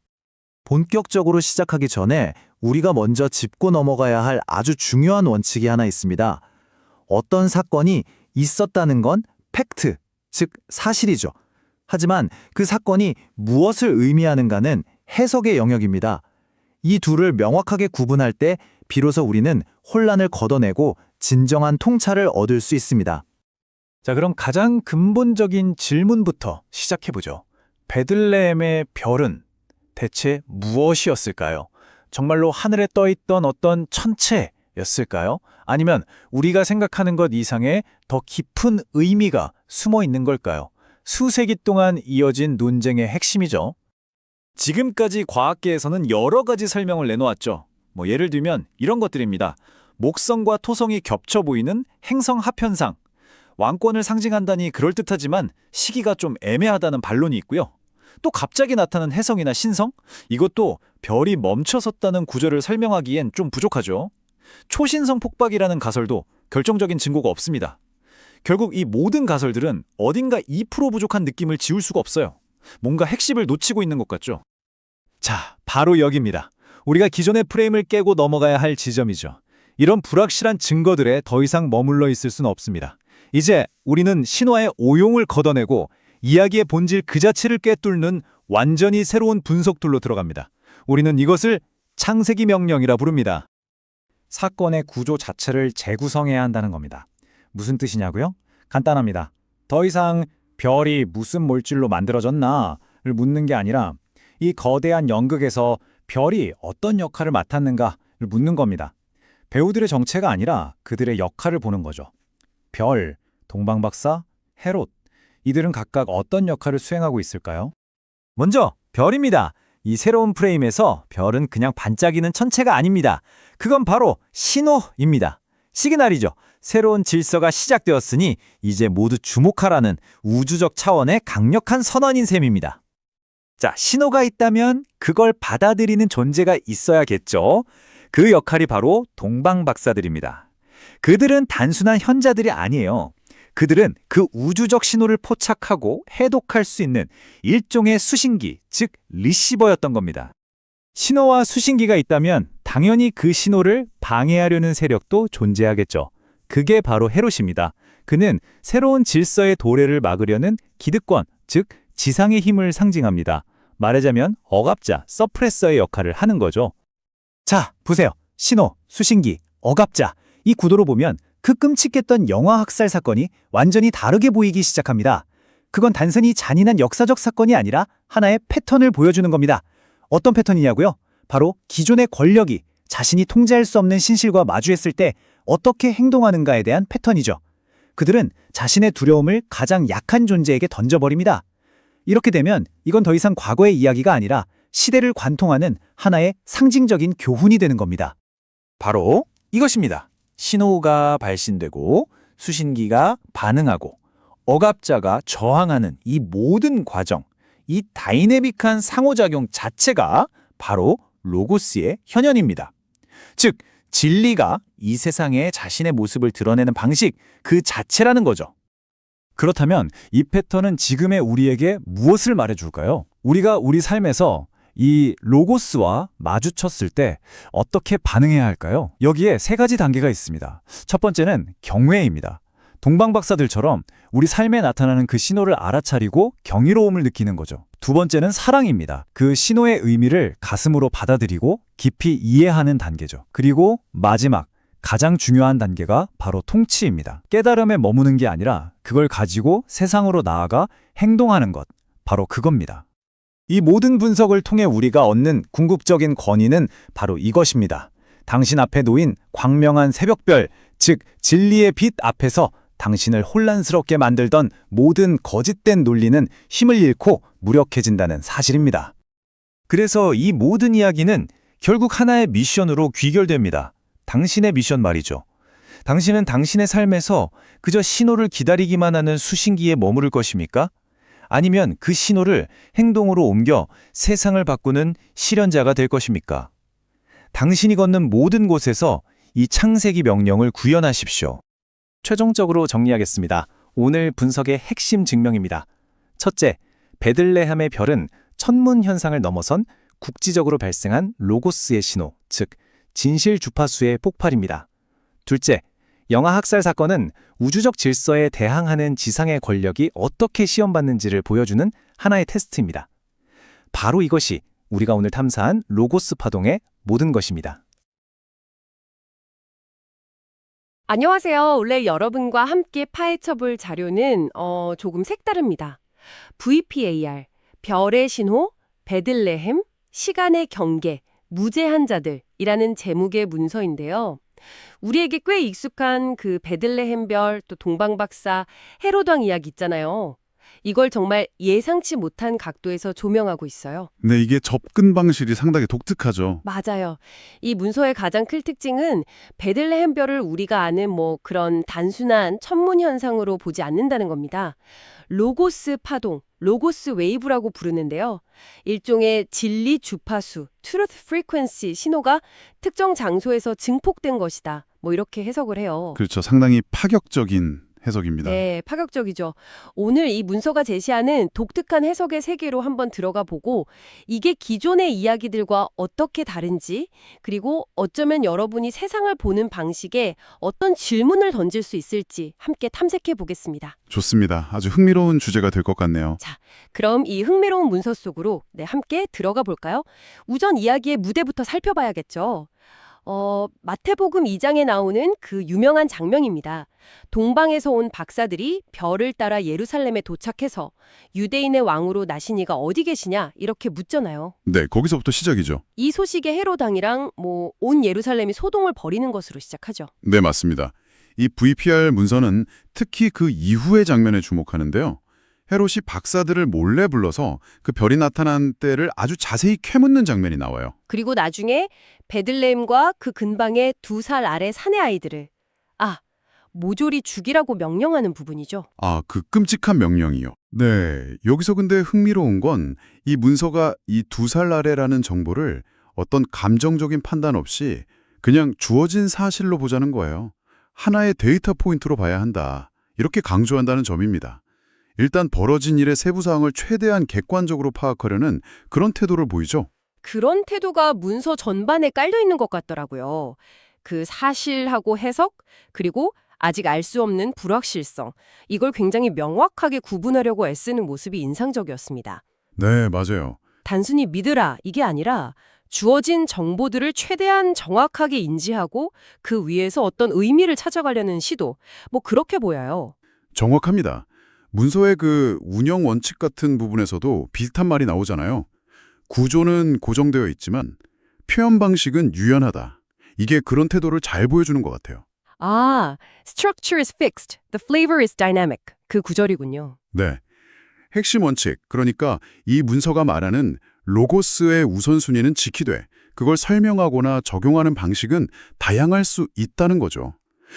본격적으로 시작하기 전에 우리가 먼저 짚고 넘어가야 할 아주 중요한 원칙이 하나 있습니다. 어떤 사건이 있었다는 건 팩트, 즉 사실이죠. 하지만 그 사건이 무엇을 의미하는가는 해석의 영역입니다. 이 둘을 명확하게 구분할 때 비로소 우리는 혼란을 걷어내고 진정한 통찰을 얻을 수 있습니다. 자, 그럼 가장 근본적인 질문부터 시작해보죠. 베들레헴의 별은 대체 무엇이었을까요? 정말로 하늘에 떠있던 어떤 천체였을까요? 아니면 우리가 생각하는 것 이상의 더 깊은 의미가 숨어 있는 걸까요? 수세기 동안 이어진 논쟁의 핵심이죠. 지금까지 과학계에서는 여러 가지 설명을 내놓았죠. 예를 들면 이런 것들입니다. 목성과 토성이 겹쳐 보이는 행성 합현상. 왕권을 상징한다니 그럴듯하지만 시기가 좀 애매하다는 반론이 있고요. 또 갑자기 나타난 혜성이나 신성? 이것도 별이 멈춰섰다는 구조를 설명하기엔 좀 부족하죠. 초신성 폭박이라는 가설도 결정적인 증거가 없습니다. 결국 이 모든 가설들은 어딘가 2% 부족한 느낌을 지울 수가 없어요. 뭔가 핵심을 놓치고 있는 것 같죠? 자, 바로 여기입니다. 우리가 기존의 프레임을 깨고 넘어가야 할 지점이죠. 이런 불확실한 증거들에 더 이상 머물러 있을 수는 없습니다. 이제 우리는 신화의 오용을 걷어내고 이야기의 본질 그 자체를 꿰뚫는 완전히 새로운 분석툴로 들어갑니다. 우리는 이것을 창세기 명령이라 부릅니다. 사건의 구조 자체를 재구성해야 한다는 겁니다. 무슨 뜻이냐고요? 간단합니다. 더 이상 별이 무슨 물질로 만들어졌나를 묻는 게 아니라 이 거대한 연극에서 별이 어떤 역할을 맡았는가를 묻는 겁니다. 배우들의 정체가 아니라 그들의 역할을 보는 거죠. 별, 동방박사, 헤롯, 이들은 각각 어떤 역할을 수행하고 있을까요? 먼저 별입니다. 이 새로운 프레임에서 별은 그냥 반짝이는 천체가 아닙니다. 그건 바로 신호입니다. 시그널이죠. 새로운 질서가 시작되었으니 이제 모두 주목하라는 우주적 차원의 강력한 선언인 셈입니다. 자, 신호가 있다면 그걸 받아들이는 존재가 있어야겠죠. 그 역할이 바로 동방박사들입니다. 그들은 단순한 현자들이 아니에요. 그들은 그 우주적 신호를 포착하고 해독할 수 있는 일종의 수신기, 즉 리시버였던 겁니다. 신호와 수신기가 있다면 당연히 그 신호를 방해하려는 세력도 존재하겠죠. 그게 바로 헤롯입니다. 그는 새로운 질서의 도래를 막으려는 기득권, 즉 지상의 힘을 상징합니다. 말하자면 억압자, 서프레서의 역할을 하는 거죠. 자, 보세요. 신호, 수신기, 억압자. 이 구도로 보면 그 끔찍했던 영화 학살 사건이 완전히 다르게 보이기 시작합니다. 그건 단순히 잔인한 역사적 사건이 아니라 하나의 패턴을 보여주는 겁니다. 어떤 패턴이냐고요? 바로 기존의 권력이 자신이 통제할 수 없는 신실과 마주했을 때 어떻게 행동하는가에 대한 패턴이죠. 그들은 자신의 두려움을 가장 약한 존재에게 던져버립니다. 이렇게 되면 이건 더 이상 과거의 이야기가 아니라 시대를 관통하는 하나의 상징적인 교훈이 되는 겁니다. 바로 이것입니다. 신호가 발신되고 수신기가 반응하고 억압자가 저항하는 이 모든 과정, 이 다이내믹한 상호작용 자체가 바로 로고스의 현현입니다. 즉, 진리가 이 세상에 자신의 모습을 드러내는 방식 그 자체라는 거죠. 그렇다면 이 패턴은 지금의 우리에게 무엇을 말해줄까요? 우리가 우리 삶에서 이 로고스와 마주쳤을 때 어떻게 반응해야 할까요? 여기에 세 가지 단계가 있습니다. 첫 번째는 경외입니다. 동방박사들처럼 우리 삶에 나타나는 그 신호를 알아차리고 경이로움을 느끼는 거죠. 두 번째는 사랑입니다. 그 신호의 의미를 가슴으로 받아들이고 깊이 이해하는 단계죠. 그리고 마지막, 가장 중요한 단계가 바로 통치입니다. 깨달음에 머무는 게 아니라 그걸 가지고 세상으로 나아가 행동하는 것, 바로 그겁니다. 이 모든 분석을 통해 우리가 얻는 궁극적인 권위는 바로 이것입니다. 당신 앞에 놓인 광명한 새벽별, 즉 진리의 빛 앞에서 당신을 혼란스럽게 만들던 모든 거짓된 논리는 힘을 잃고 무력해진다는 사실입니다. 그래서 이 모든 이야기는 결국 하나의 미션으로 귀결됩니다. 당신의 미션 말이죠. 당신은 당신의 삶에서 그저 신호를 기다리기만 하는 수신기에 머무를 것입니까? 아니면 그 신호를 행동으로 옮겨 세상을 바꾸는 실현자가 될 것입니까? 당신이 걷는 모든 곳에서 이 창세기 명령을 구현하십시오. 최종적으로 정리하겠습니다. 오늘 분석의 핵심 증명입니다. 첫째, 베들레헴의 별은 천문 현상을 넘어선 국지적으로 발생한 로고스의 신호, 즉 진실 주파수의 폭발입니다. 둘째, 영아 학살 사건은 우주적 질서에 대항하는 지상의 권력이 어떻게 시험받는지를 보여주는 하나의 테스트입니다. 바로 이것이 우리가 오늘 탐사한 로고스-파동의 모든 것입니다. 안녕하세요. 원래 여러분과 함께 파헤쳐볼 자료는 조금 색다릅니다. VPAR, 별의 신호, 베들레헴, 시간의 경계, 무죄한 자들이라는 제목의 문서인데요. 우리에게 꽤 익숙한 그 베들레헴 별, 또 동방박사, 헤롯왕 이야기 있잖아요. 이걸 정말 예상치 못한 각도에서 조명하고 있어요. 네, 이게 접근 방식이 상당히 독특하죠. 맞아요. 이 문서의 가장 큰 특징은 베들레헴 별을 우리가 아는 그런 단순한 천문 현상으로 보지 않는다는 겁니다. 로고스-파동, 로고스 웨이브라고 부르는데요. 일종의 진리 주파수, truth frequency 신호가 특정 장소에서 증폭된 것이다. 이렇게 해석을 해요. 그렇죠. 상당히 파격적인 해석입니다. 네, 파격적이죠. 오늘 이 문서가 제시하는 독특한 해석의 세계로 한번 들어가 보고 이게 기존의 이야기들과 어떻게 다른지, 그리고 어쩌면 여러분이 세상을 보는 방식에 어떤 질문을 던질 수 있을지 함께 탐색해 보겠습니다. 좋습니다. 아주 흥미로운 주제가 될 것 같네요. 자, 그럼 이 흥미로운 문서 속으로 함께 들어가 볼까요? 우선 이야기의 무대부터 살펴봐야겠죠. 마태복음 2장에 나오는 그 유명한 장면입니다. 동방에서 온 박사들이 별을 따라 예루살렘에 도착해서 유대인의 왕으로 나신 이가 어디 계시냐 이렇게 묻잖아요. 네, 거기서부터 시작이죠. 이 소식에 헤롯왕이랑 온 예루살렘이 소동을 벌이는 것으로 시작하죠. 네, 맞습니다. 이 VPR 문서는 특히 그 이후의 장면에 주목하는데요. 헤롯이 박사들을 몰래 불러서 그 별이 나타난 때를 아주 자세히 캐묻는 장면이 나와요. 그리고 나중에 베들레헴과 그 근방의 2살 아래 사내 아이들을 모조리 죽이라고 명령하는 부분이죠. 그 끔찍한 명령이요. 네, 여기서 근데 흥미로운 건 이 문서가 이 2살 아래라는 정보를 어떤 감정적인 판단 없이 그냥 주어진 사실로 보자는 거예요. 하나의 데이터 포인트로 봐야 한다. 이렇게 강조한다는 점입니다. 일단 벌어진 일의 세부 사항을 최대한 객관적으로 파악하려는 그런 태도를 보이죠. 그런 태도가 문서 전반에 깔려 있는 것 같더라고요. 그 사실하고 해석, 그리고 아직 알 수 없는 불확실성, 이걸 굉장히 명확하게 구분하려고 애쓰는 모습이 인상적이었습니다. 네, 맞아요. 단순히 믿으라 이게 아니라 주어진 정보들을 최대한 정확하게 인지하고 그 위에서 어떤 의미를 찾아가려는 시도, 그렇게 보여요. 정확합니다. 문서의 그 운영 원칙 같은 부분에서도 비슷한 말이 나오잖아요. 구조는 고정되어 있지만 표현 방식은 유연하다. 이게 그런 태도를 잘 보여주는 것 같아요. structure is fixed, the flavor is dynamic. 그 구절이군요. 네. 핵심 원칙, 그러니까 이 문서가 말하는 로고스의 우선순위는 지키되 그걸 설명하거나 적용하는 방식은 다양할 수 있다는 거죠.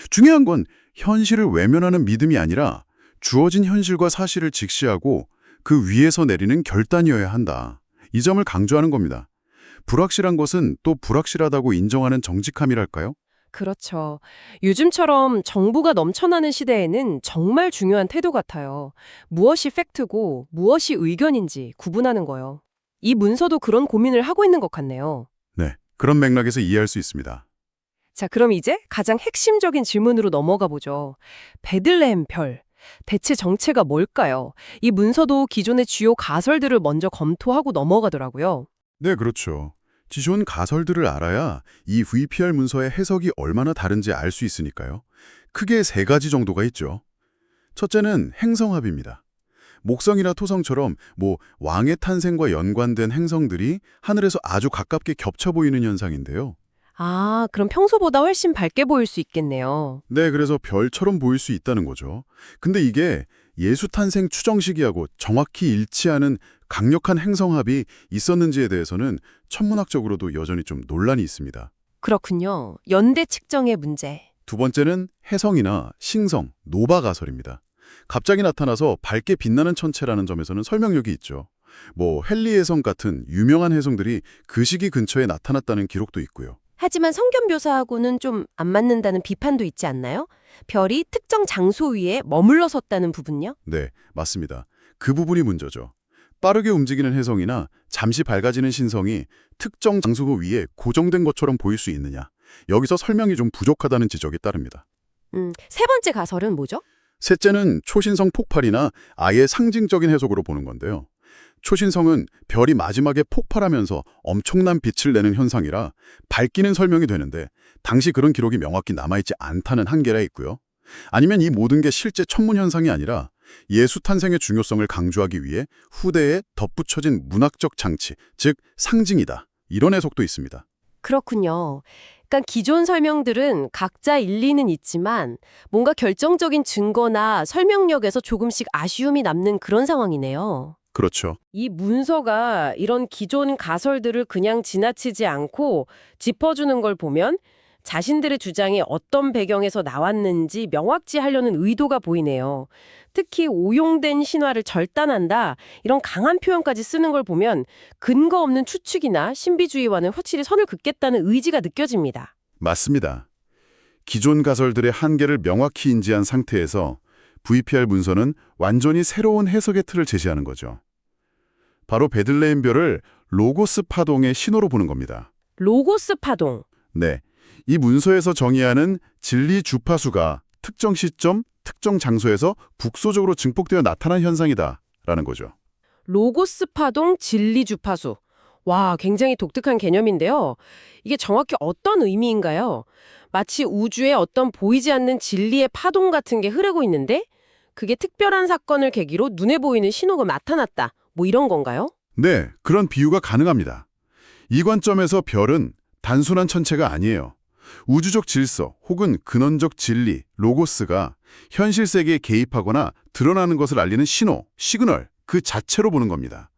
중요한 건 현실을 외면하는 믿음이 아니라 주어진 현실과 사실을 직시하고 그 위에서 내리는 결단이어야 한다. 이 점을 강조하는 겁니다. 불확실한 것은 또 불확실하다고 인정하는 정직함이랄까요? 그렇죠. 요즘처럼 정보가 넘쳐나는 시대에는 정말 중요한 태도 같아요. 무엇이 팩트고 무엇이 의견인지 구분하는 거요. 이 문서도 그런 고민을 하고 있는 것 같네요. 네, 그런 맥락에서 이해할 수 있습니다. 자, 그럼 이제 가장 핵심적인 질문으로 넘어가 보죠. 베들레헴 별. 대체 정체가 뭘까요? 이 문서도 기존의 주요 가설들을 먼저 검토하고 넘어가더라고요. 네, 그렇죠. 기존 가설들을 알아야 이 VPAR 문서의 해석이 얼마나 다른지 알 수 있으니까요. 크게 3가지 정도가 있죠. 첫째는 행성합입니다. 목성이나 토성처럼 왕의 탄생과 연관된 행성들이 하늘에서 아주 가깝게 겹쳐 보이는 현상인데요. 아, 그럼 평소보다 훨씬 밝게 보일 수 있겠네요. 네, 그래서 별처럼 보일 수 있다는 거죠. 근데 이게 예수 탄생 추정 시기하고 정확히 일치하는 강력한 행성합이 있었는지에 대해서는 천문학적으로도 여전히 좀 논란이 있습니다. 그렇군요. 연대 측정의 문제. 두 번째는 해성이나星성, 노바 가설입니다. 갑자기 나타나서 밝게 빛나는 천체라는 점에서는 설명력이 있죠. 헨리 해성 같은 유명한 해성들이 그 시기 근처에 나타났다는 기록도 있고요. 하지만 성경 묘사하고는 좀 안 맞는다는 비판도 있지 않나요? 별이 특정 장소 위에 머물러 섰다는 부분요? 네, 맞습니다. 그 부분이 문제죠. 빠르게 움직이는 해성이나 잠시 밝아지는 신성이 특정 장소 위에 고정된 것처럼 보일 수 있느냐. 여기서 설명이 좀 부족하다는 지적이 따릅니다. 세 번째 가설은 뭐죠? 셋째는 초신성 폭발이나 아예 상징적인 해석으로 보는 건데요. 초신성은 별이 마지막에 폭발하면서 엄청난 빛을 내는 현상이라 밝기는 설명이 되는데 당시 그런 기록이 명확히 남아있지 않다는 한계라 있고요. 아니면 이 모든 게 실제 천문 현상이 아니라 예수 탄생의 중요성을 강조하기 위해 후대에 덧붙여진 문학적 장치, 즉 상징이다. 이런 해석도 있습니다. 그렇군요. 그러니까 기존 설명들은 각자 일리는 있지만 뭔가 결정적인 증거나 설명력에서 조금씩 아쉬움이 남는 그런 상황이네요. 그렇죠. 이 문서가 이런 기존 가설들을 그냥 지나치지 않고 짚어주는 걸 보면 자신들의 주장이 어떤 배경에서 나왔는지 명확히 하려는 의도가 보이네요. 특히 오용된 신화를 절단한다, 이런 강한 표현까지 쓰는 걸 보면 근거 없는 추측이나 신비주의와는 확실히 선을 긋겠다는 의지가 느껴집니다. 맞습니다. 기존 가설들의 한계를 명확히 인지한 상태에서 VPAR 문서는 완전히 새로운 해석의 틀을 제시하는 거죠. 바로 베들레헴 별을 로고스-파동의 신호로 보는 겁니다. 로고스-파동. 네, 이 문서에서 정의하는 진리 주파수가 특정 시점, 특정 장소에서 북소적으로 증폭되어 나타난 현상이다라는 거죠. 로고스-파동 진리 주파수. 와, 굉장히 독특한 개념인데요. 이게 정확히 어떤 의미인가요? 마치 우주에 어떤 보이지 않는 진리의 파동 같은 게 흐르고 있는데 그게 특별한 사건을 계기로 눈에 보이는 신호가 나타났다. 이런 건가요? 네, 그런 비유가 가능합니다. 이 관점에서 별은 단순한 천체가 아니에요. 우주적 질서 혹은 근원적 진리, 로고스가 현실 세계에 개입하거나 드러나는 것을 알리는 신호, 시그널 그 자체로 보는 겁니다.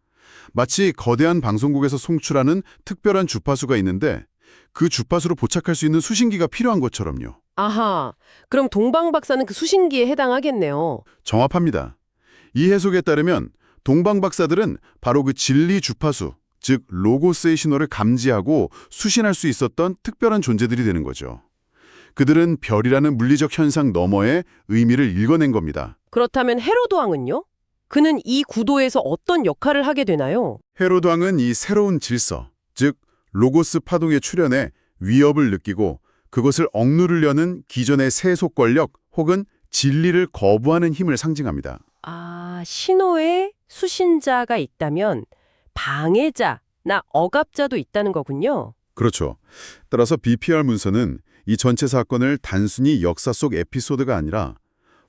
마치 거대한 방송국에서 송출하는 특별한 주파수가 있는데 그 주파수로 포착할 수 있는 수신기가 필요한 것처럼요. 아하, 그럼 동방박사는 그 수신기에 해당하겠네요. 정확합니다. 이 해석에 따르면 동방박사들은 바로 그 진리 주파수, 즉 로고스의 신호를 감지하고 수신할 수 있었던 특별한 존재들이 되는 거죠. 그들은 별이라는 물리적 현상 너머의 의미를 읽어낸 겁니다. 그렇다면 헤로드 왕은요? 그는 이 구도에서 어떤 역할을 하게 되나요? 헤로드 왕은 이 새로운 질서, 즉 로고스-파동의 출현에 위협을 느끼고 그것을 억누르려는 기존의 세속 권력 혹은 진리를 거부하는 힘을 상징합니다. 아, 신호에 수신자가 있다면 방해자나 억압자도 있다는 거군요. 그렇죠. 따라서 VPAR 문서는 이 전체 사건을 단순히 역사 속 에피소드가 아니라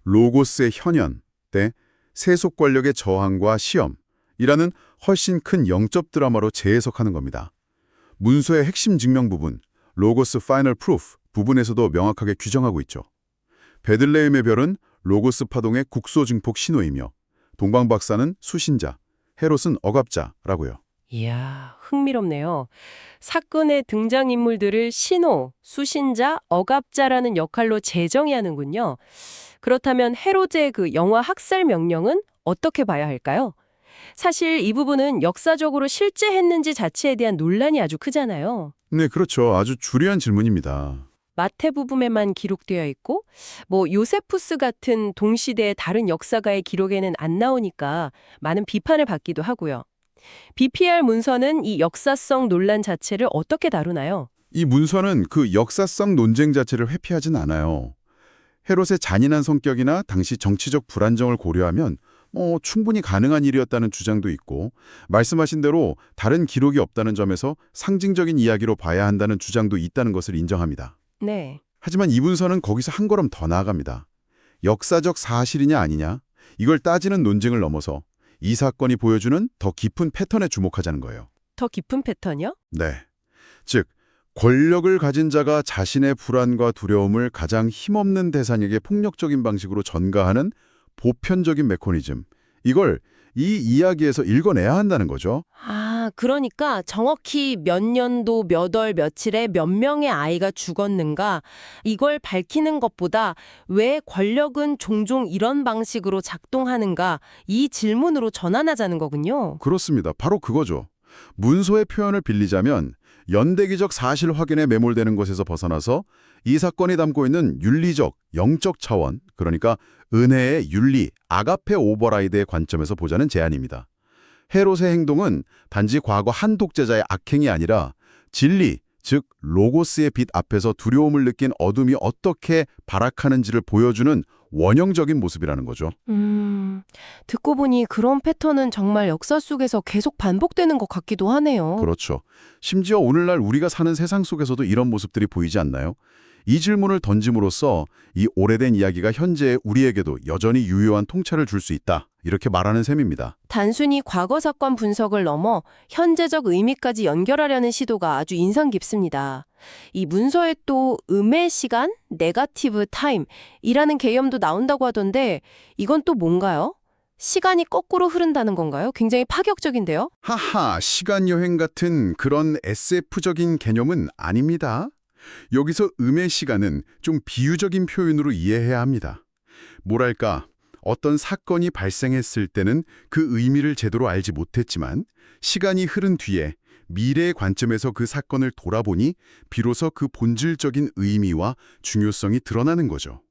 로고스의 현현 때 세속 권력의 저항과 시험이라는 훨씬 큰 영적 드라마로 재해석하는 겁니다. 문서의 핵심 증명 부분, 로고스 파이널 프루프 부분에서도 명확하게 규정하고 있죠. 베들레헴의 별은 로고스-파동의 국소 증폭 신호이며 동방박사는 수신자, 헤롯은 억압자라고요. 이야, 흥미롭네요. 사건의 등장인물들을 신호, 수신자, 억압자라는 역할로 재정의하는군요. 그렇다면 헤롯의 그 영화 학살 명령은 어떻게 봐야 할까요? 사실 이 부분은 역사적으로 실제 했는지 자체에 대한 논란이 아주 크잖아요. 네, 그렇죠. 아주 주리한 질문입니다. 마태복음에만 기록되어 있고 요세푸스 같은 동시대의 다른 역사가의 기록에는 안 나오니까 많은 비판을 받기도 하고요. VPAR 문서는 이 역사성 논란 자체를 어떻게 다루나요? 이 문서는 그 역사성 논쟁 자체를 회피하진 않아요. 헤롯의 잔인한 성격이나 당시 정치적 불안정을 고려하면 충분히 가능한 일이었다는 주장도 있고, 말씀하신 대로 다른 기록이 없다는 점에서 상징적인 이야기로 봐야 한다는 주장도 있다는 것을 인정합니다. 네. 하지만 이 문서는 거기서 한 걸음 더 나아갑니다. 역사적 사실이냐 아니냐, 이걸 따지는 논쟁을 넘어서 이 사건이 보여주는 더 깊은 패턴에 주목하자는 거예요. 더 깊은 패턴이요? 네. 즉, 권력을 가진 자가 자신의 불안과 두려움을 가장 힘없는 대상에게 폭력적인 방식으로 전가하는 보편적인 메커니즘, 이걸 이 이야기에서 읽어내야 한다는 거죠. 아, 그러니까 정확히 몇 년도 몇 월 며칠에 몇 명의 아이가 죽었는가 이걸 밝히는 것보다 왜 권력은 종종 이런 방식으로 작동하는가 이 질문으로 전환하자는 거군요. 그렇습니다. 바로 그거죠. 문서의 표현을 빌리자면 연대기적 사실 확인에 매몰되는 것에서 벗어나서 이 사건이 담고 있는 윤리적, 영적 차원, 그러니까 은혜의 윤리, 아가페 오버라이드의 관점에서 보자는 제안입니다. 헤롯의 행동은 단지 과거 한 독재자의 악행이 아니라 진리, 즉 로고스의 빛 앞에서 두려움을 느낀 어둠이 어떻게 발악하는지를 보여주는 원형적인 모습이라는 거죠. 듣고 보니 그런 패턴은 정말 역사 속에서 계속 반복되는 것 같기도 하네요. 그렇죠. 심지어 오늘날 우리가 사는 세상 속에서도 이런 모습들이 보이지 않나요? 이 질문을 던짐으로써 이 오래된 이야기가 현재의 우리에게도 여전히 유효한 통찰을 줄 수 있다, 이렇게 말하는 셈입니다. 단순히 과거 사건 분석을 넘어 현재적 의미까지 연결하려는 시도가 아주 인상 깊습니다. 이 문서에 또 음의 시간, 네거티브 타임이라는 개념도 나온다고 하던데 이건 또 뭔가요? 시간이 거꾸로 흐른다는 건가요? 굉장히 파격적인데요? 하하, 시간여행 같은 그런 SF적인 개념은 아닙니다. 여기서 음의 시간은 좀 비유적인 표현으로 이해해야 합니다. 뭐랄까, 어떤 사건이 발생했을 때는 그 의미를 제대로 알지 못했지만 시간이 흐른 뒤에 미래의 관점에서 그 사건을 돌아보니 비로소 그 본질적인 의미와 중요성이 드러나는 거죠.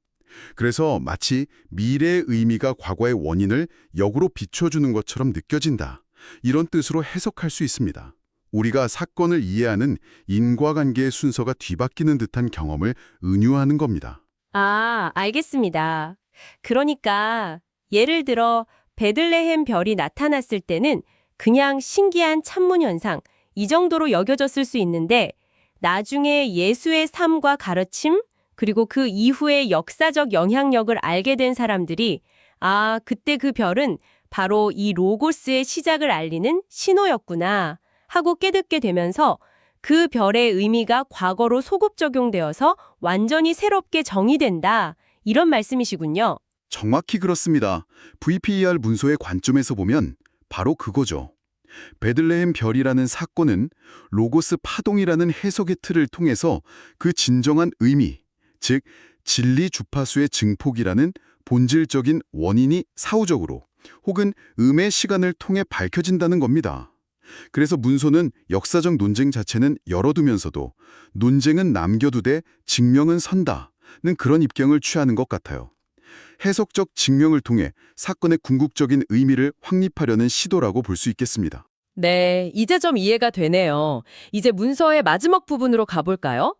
그래서 마치 미래의 의미가 과거의 원인을 역으로 비춰주는 것처럼 느껴진다, 이런 뜻으로 해석할 수 있습니다. 우리가 사건을 이해하는 인과관계의 순서가 뒤바뀌는 듯한 경험을 은유하는 겁니다. 아, 알겠습니다. 그러니까 예를 들어 베들레헴 별이 나타났을 때는 그냥 신기한 천문 현상, 이 정도로 여겨졌을 수 있는데 나중에 예수의 삶과 가르침, 그리고 그 이후의 역사적 영향력을 알게 된 사람들이 아, 그때 그 별은 바로 이 로고스의 시작을 알리는 신호였구나 하고 깨닫게 되면서 그 별의 의미가 과거로 소급 적용되어서 완전히 새롭게 정의된다, 이런 말씀이시군요. 정확히 그렇습니다. VPAR 문서의 관점에서 보면 바로 그거죠. 베들레헴 별이라는 사건은 로고스-파동이라는 해석의 틀을 통해서 그 진정한 의미, 즉 진리 주파수의 증폭이라는 본질적인 원인이 사후적으로 혹은 음의 시간을 통해 밝혀진다는 겁니다. 그래서 문서는 역사적 논쟁 자체는 열어두면서도 논쟁은 남겨두되 증명은 선다는 그런 입장을 취하는 것 같아요. 해석적 증명을 통해 사건의 궁극적인 의미를 확립하려는 시도라고 볼 수 있겠습니다. 네, 이제 좀 이해가 되네요. 이제 문서의 마지막 부분으로 가볼까요?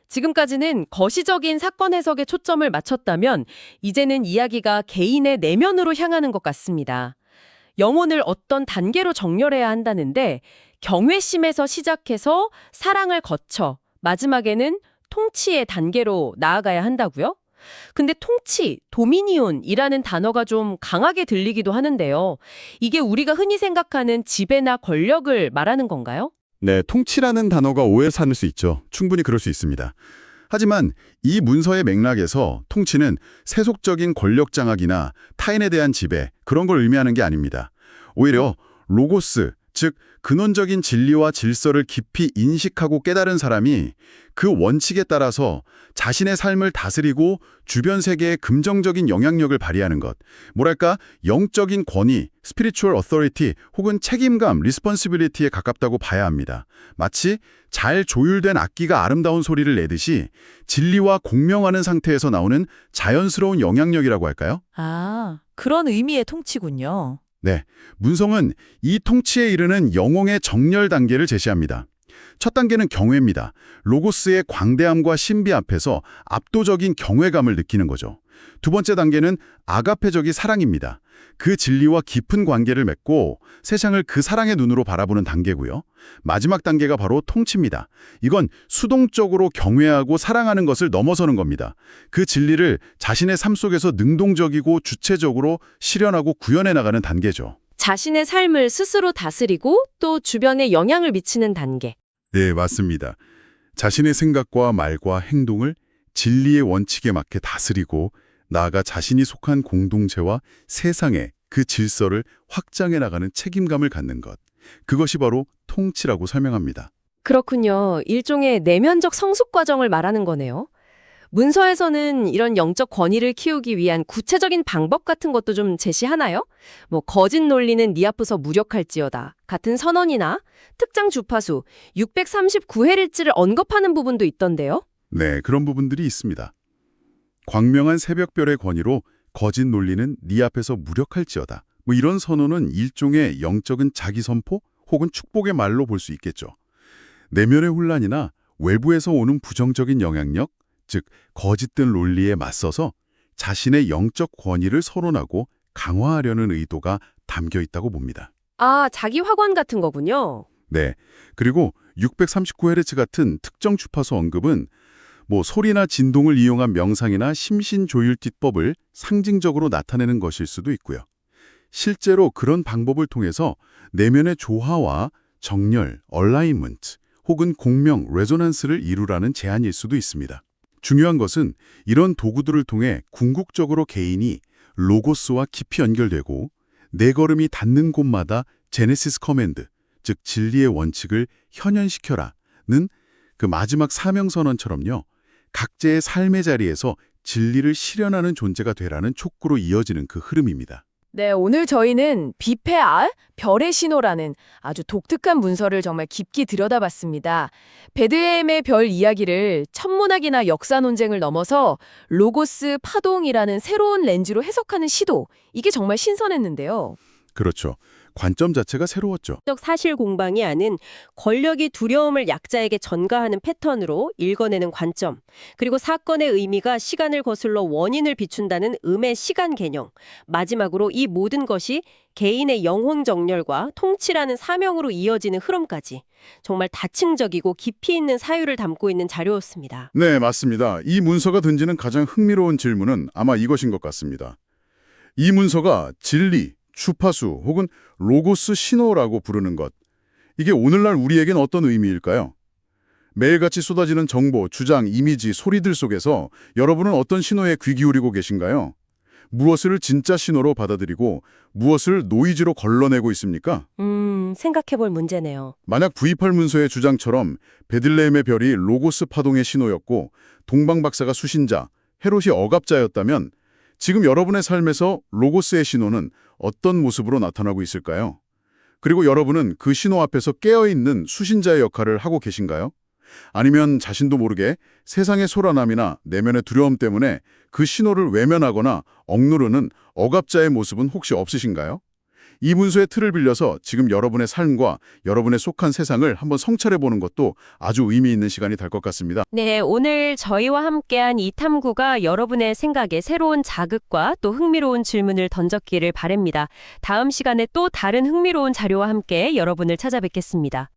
지금까지는 거시적인 사건 해석에 초점을 맞췄다면 이제는 이야기가 개인의 내면으로 향하는 것 같습니다. 영혼을 어떤 단계로 정렬해야 한다는데 경외심에서 시작해서 사랑을 거쳐 마지막에는 통치의 단계로 나아가야 한다고요? 근데 통치, 도미니온이라는 단어가 좀 강하게 들리기도 하는데요. 이게 우리가 흔히 생각하는 지배나 권력을 말하는 건가요? 네, 통치라는 단어가 오해 삼을 수 있죠. 충분히 그럴 수 있습니다. 하지만 이 문서의 맥락에서 통치는 세속적인 권력 장악이나 타인에 대한 지배, 그런 걸 의미하는 게 아닙니다. 오히려 로고스, 즉, 근원적인 진리와 질서를 깊이 인식하고 깨달은 사람이 그 원칙에 따라서 자신의 삶을 다스리고 주변 세계에 긍정적인 영향력을 발휘하는 것. 뭐랄까, 영적인 권위, spiritual authority 혹은 책임감, responsibility에 가깝다고 봐야 합니다. 마치 잘 조율된 악기가 아름다운 소리를 내듯이 진리와 공명하는 상태에서 나오는 자연스러운 영향력이라고 할까요? 아, 그런 의미의 통치군요. 네, 문성은 이 통치에 이르는 영혼의 정렬 단계를 제시합니다. 첫 단계는 경외입니다. 로고스의 광대함과 신비 앞에서 압도적인 경외감을 느끼는 거죠. 두 번째 단계는 아가페적인 사랑입니다. 그 진리와 깊은 관계를 맺고 세상을 그 사랑의 눈으로 바라보는 단계고요. 마지막 단계가 바로 통치입니다. 이건 수동적으로 경외하고 사랑하는 것을 넘어서는 겁니다. 그 진리를 자신의 삶 속에서 능동적이고 주체적으로 실현하고 구현해 나가는 단계죠. 자신의 삶을 스스로 다스리고 또 주변에 영향을 미치는 단계. 네, 맞습니다. 자신의 생각과 말과 행동을 진리의 원칙에 맞게 다스리고 나아가 자신이 속한 공동체와 세상의 그 질서를 확장해 나가는 책임감을 갖는 것. 그것이 바로 통치라고 설명합니다. 그렇군요. 일종의 내면적 성숙 과정을 말하는 거네요. 문서에서는 이런 영적 권위를 키우기 위한 구체적인 방법 같은 것도 좀 제시하나요? 거짓 논리는 네 앞에서 무력할지어다 같은 선언이나 특정 주파수 639Hz를 언급하는 부분도 있던데요. 네, 그런 부분들이 있습니다. 광명한 새벽별의 권위로 거짓 논리는 네 앞에서 무력할지어다. 이런 선언은 일종의 영적인 자기선포 혹은 축복의 말로 볼 수 있겠죠. 내면의 혼란이나 외부에서 오는 부정적인 영향력, 즉 거짓된 논리에 맞서서 자신의 영적 권위를 선언하고 강화하려는 의도가 담겨 있다고 봅니다. 아, 자기 확언 같은 거군요. 네, 그리고 639Hz 같은 특정 주파수 언급은 소리나 진동을 이용한 명상이나 심신조율기법을 상징적으로 나타내는 것일 수도 있고요. 실제로 그런 방법을 통해서 내면의 조화와 정렬, 얼라이먼트 혹은 공명, 레조넌스를 이루라는 제안일 수도 있습니다. 중요한 것은 이런 도구들을 통해 궁극적으로 개인이 로고스와 깊이 연결되고 내 걸음이 닿는 곳마다 제네시스 커맨드, 즉 진리의 원칙을 현현시켜라는 그 마지막 사명선언처럼요. 각자의 삶의 자리에서 진리를 실현하는 존재가 되라는 촉구로 이어지는 그 흐름입니다. 네, 오늘 저희는 VPAR, 별의 신호라는 아주 독특한 문서를 정말 깊이 들여다봤습니다. 베들레헴의 별 이야기를 천문학이나 역사 논쟁을 넘어서 로고스-파동이라는 새로운 렌즈로 해석하는 시도, 이게 정말 신선했는데요. 그렇죠. 관점 자체가 새로웠죠. 사실 공방이 아닌 권력이 두려움을 약자에게 전가하는 패턴으로 읽어내는 관점, 그리고 사건의 의미가 시간을 거슬러 원인을 비춘다는 음의 시간 개념, 마지막으로 이 모든 것이 개인의 영혼 정렬과 통치라는 사명으로 이어지는 흐름까지 정말 다층적이고 깊이 있는 사유를 담고 있는 자료였습니다. 네, 맞습니다. 이 문서가 던지는 가장 흥미로운 질문은 아마 이것인 것 같습니다. 이 문서가 진리, 주파수 혹은 로고스 신호라고 부르는 것, 이게 오늘날 우리에겐 어떤 의미일까요? 매일같이 쏟아지는 정보, 주장, 이미지, 소리들 속에서 여러분은 어떤 신호에 귀 기울이고 계신가요? 무엇을 진짜 신호로 받아들이고 무엇을 노이즈로 걸러내고 있습니까? 생각해볼 문제네요. 만약 V8 문서의 주장처럼 베들레헴의 별이 로고스-파동의 신호였고 동방박사가 수신자, 헤롯이 억압자였다면 지금 여러분의 삶에서 로고스의 신호는 어떤 모습으로 나타나고 있을까요? 그리고 여러분은 그 신호 앞에서 깨어있는 수신자의 역할을 하고 계신가요? 아니면 자신도 모르게 세상의 소란함이나 내면의 두려움 때문에 그 신호를 외면하거나 억누르는 억압자의 모습은 혹시 없으신가요? 이 문서의 틀을 빌려서 지금 여러분의 삶과 여러분의 속한 세상을 한번 성찰해보는 것도 아주 의미 있는 시간이 될 것 같습니다. 네, 오늘 저희와 함께한 이 탐구가 여러분의 생각에 새로운 자극과 또 흥미로운 질문을 던졌기를 바랍니다. 다음 시간에 또 다른 흥미로운 자료와 함께 여러분을 찾아뵙겠습니다.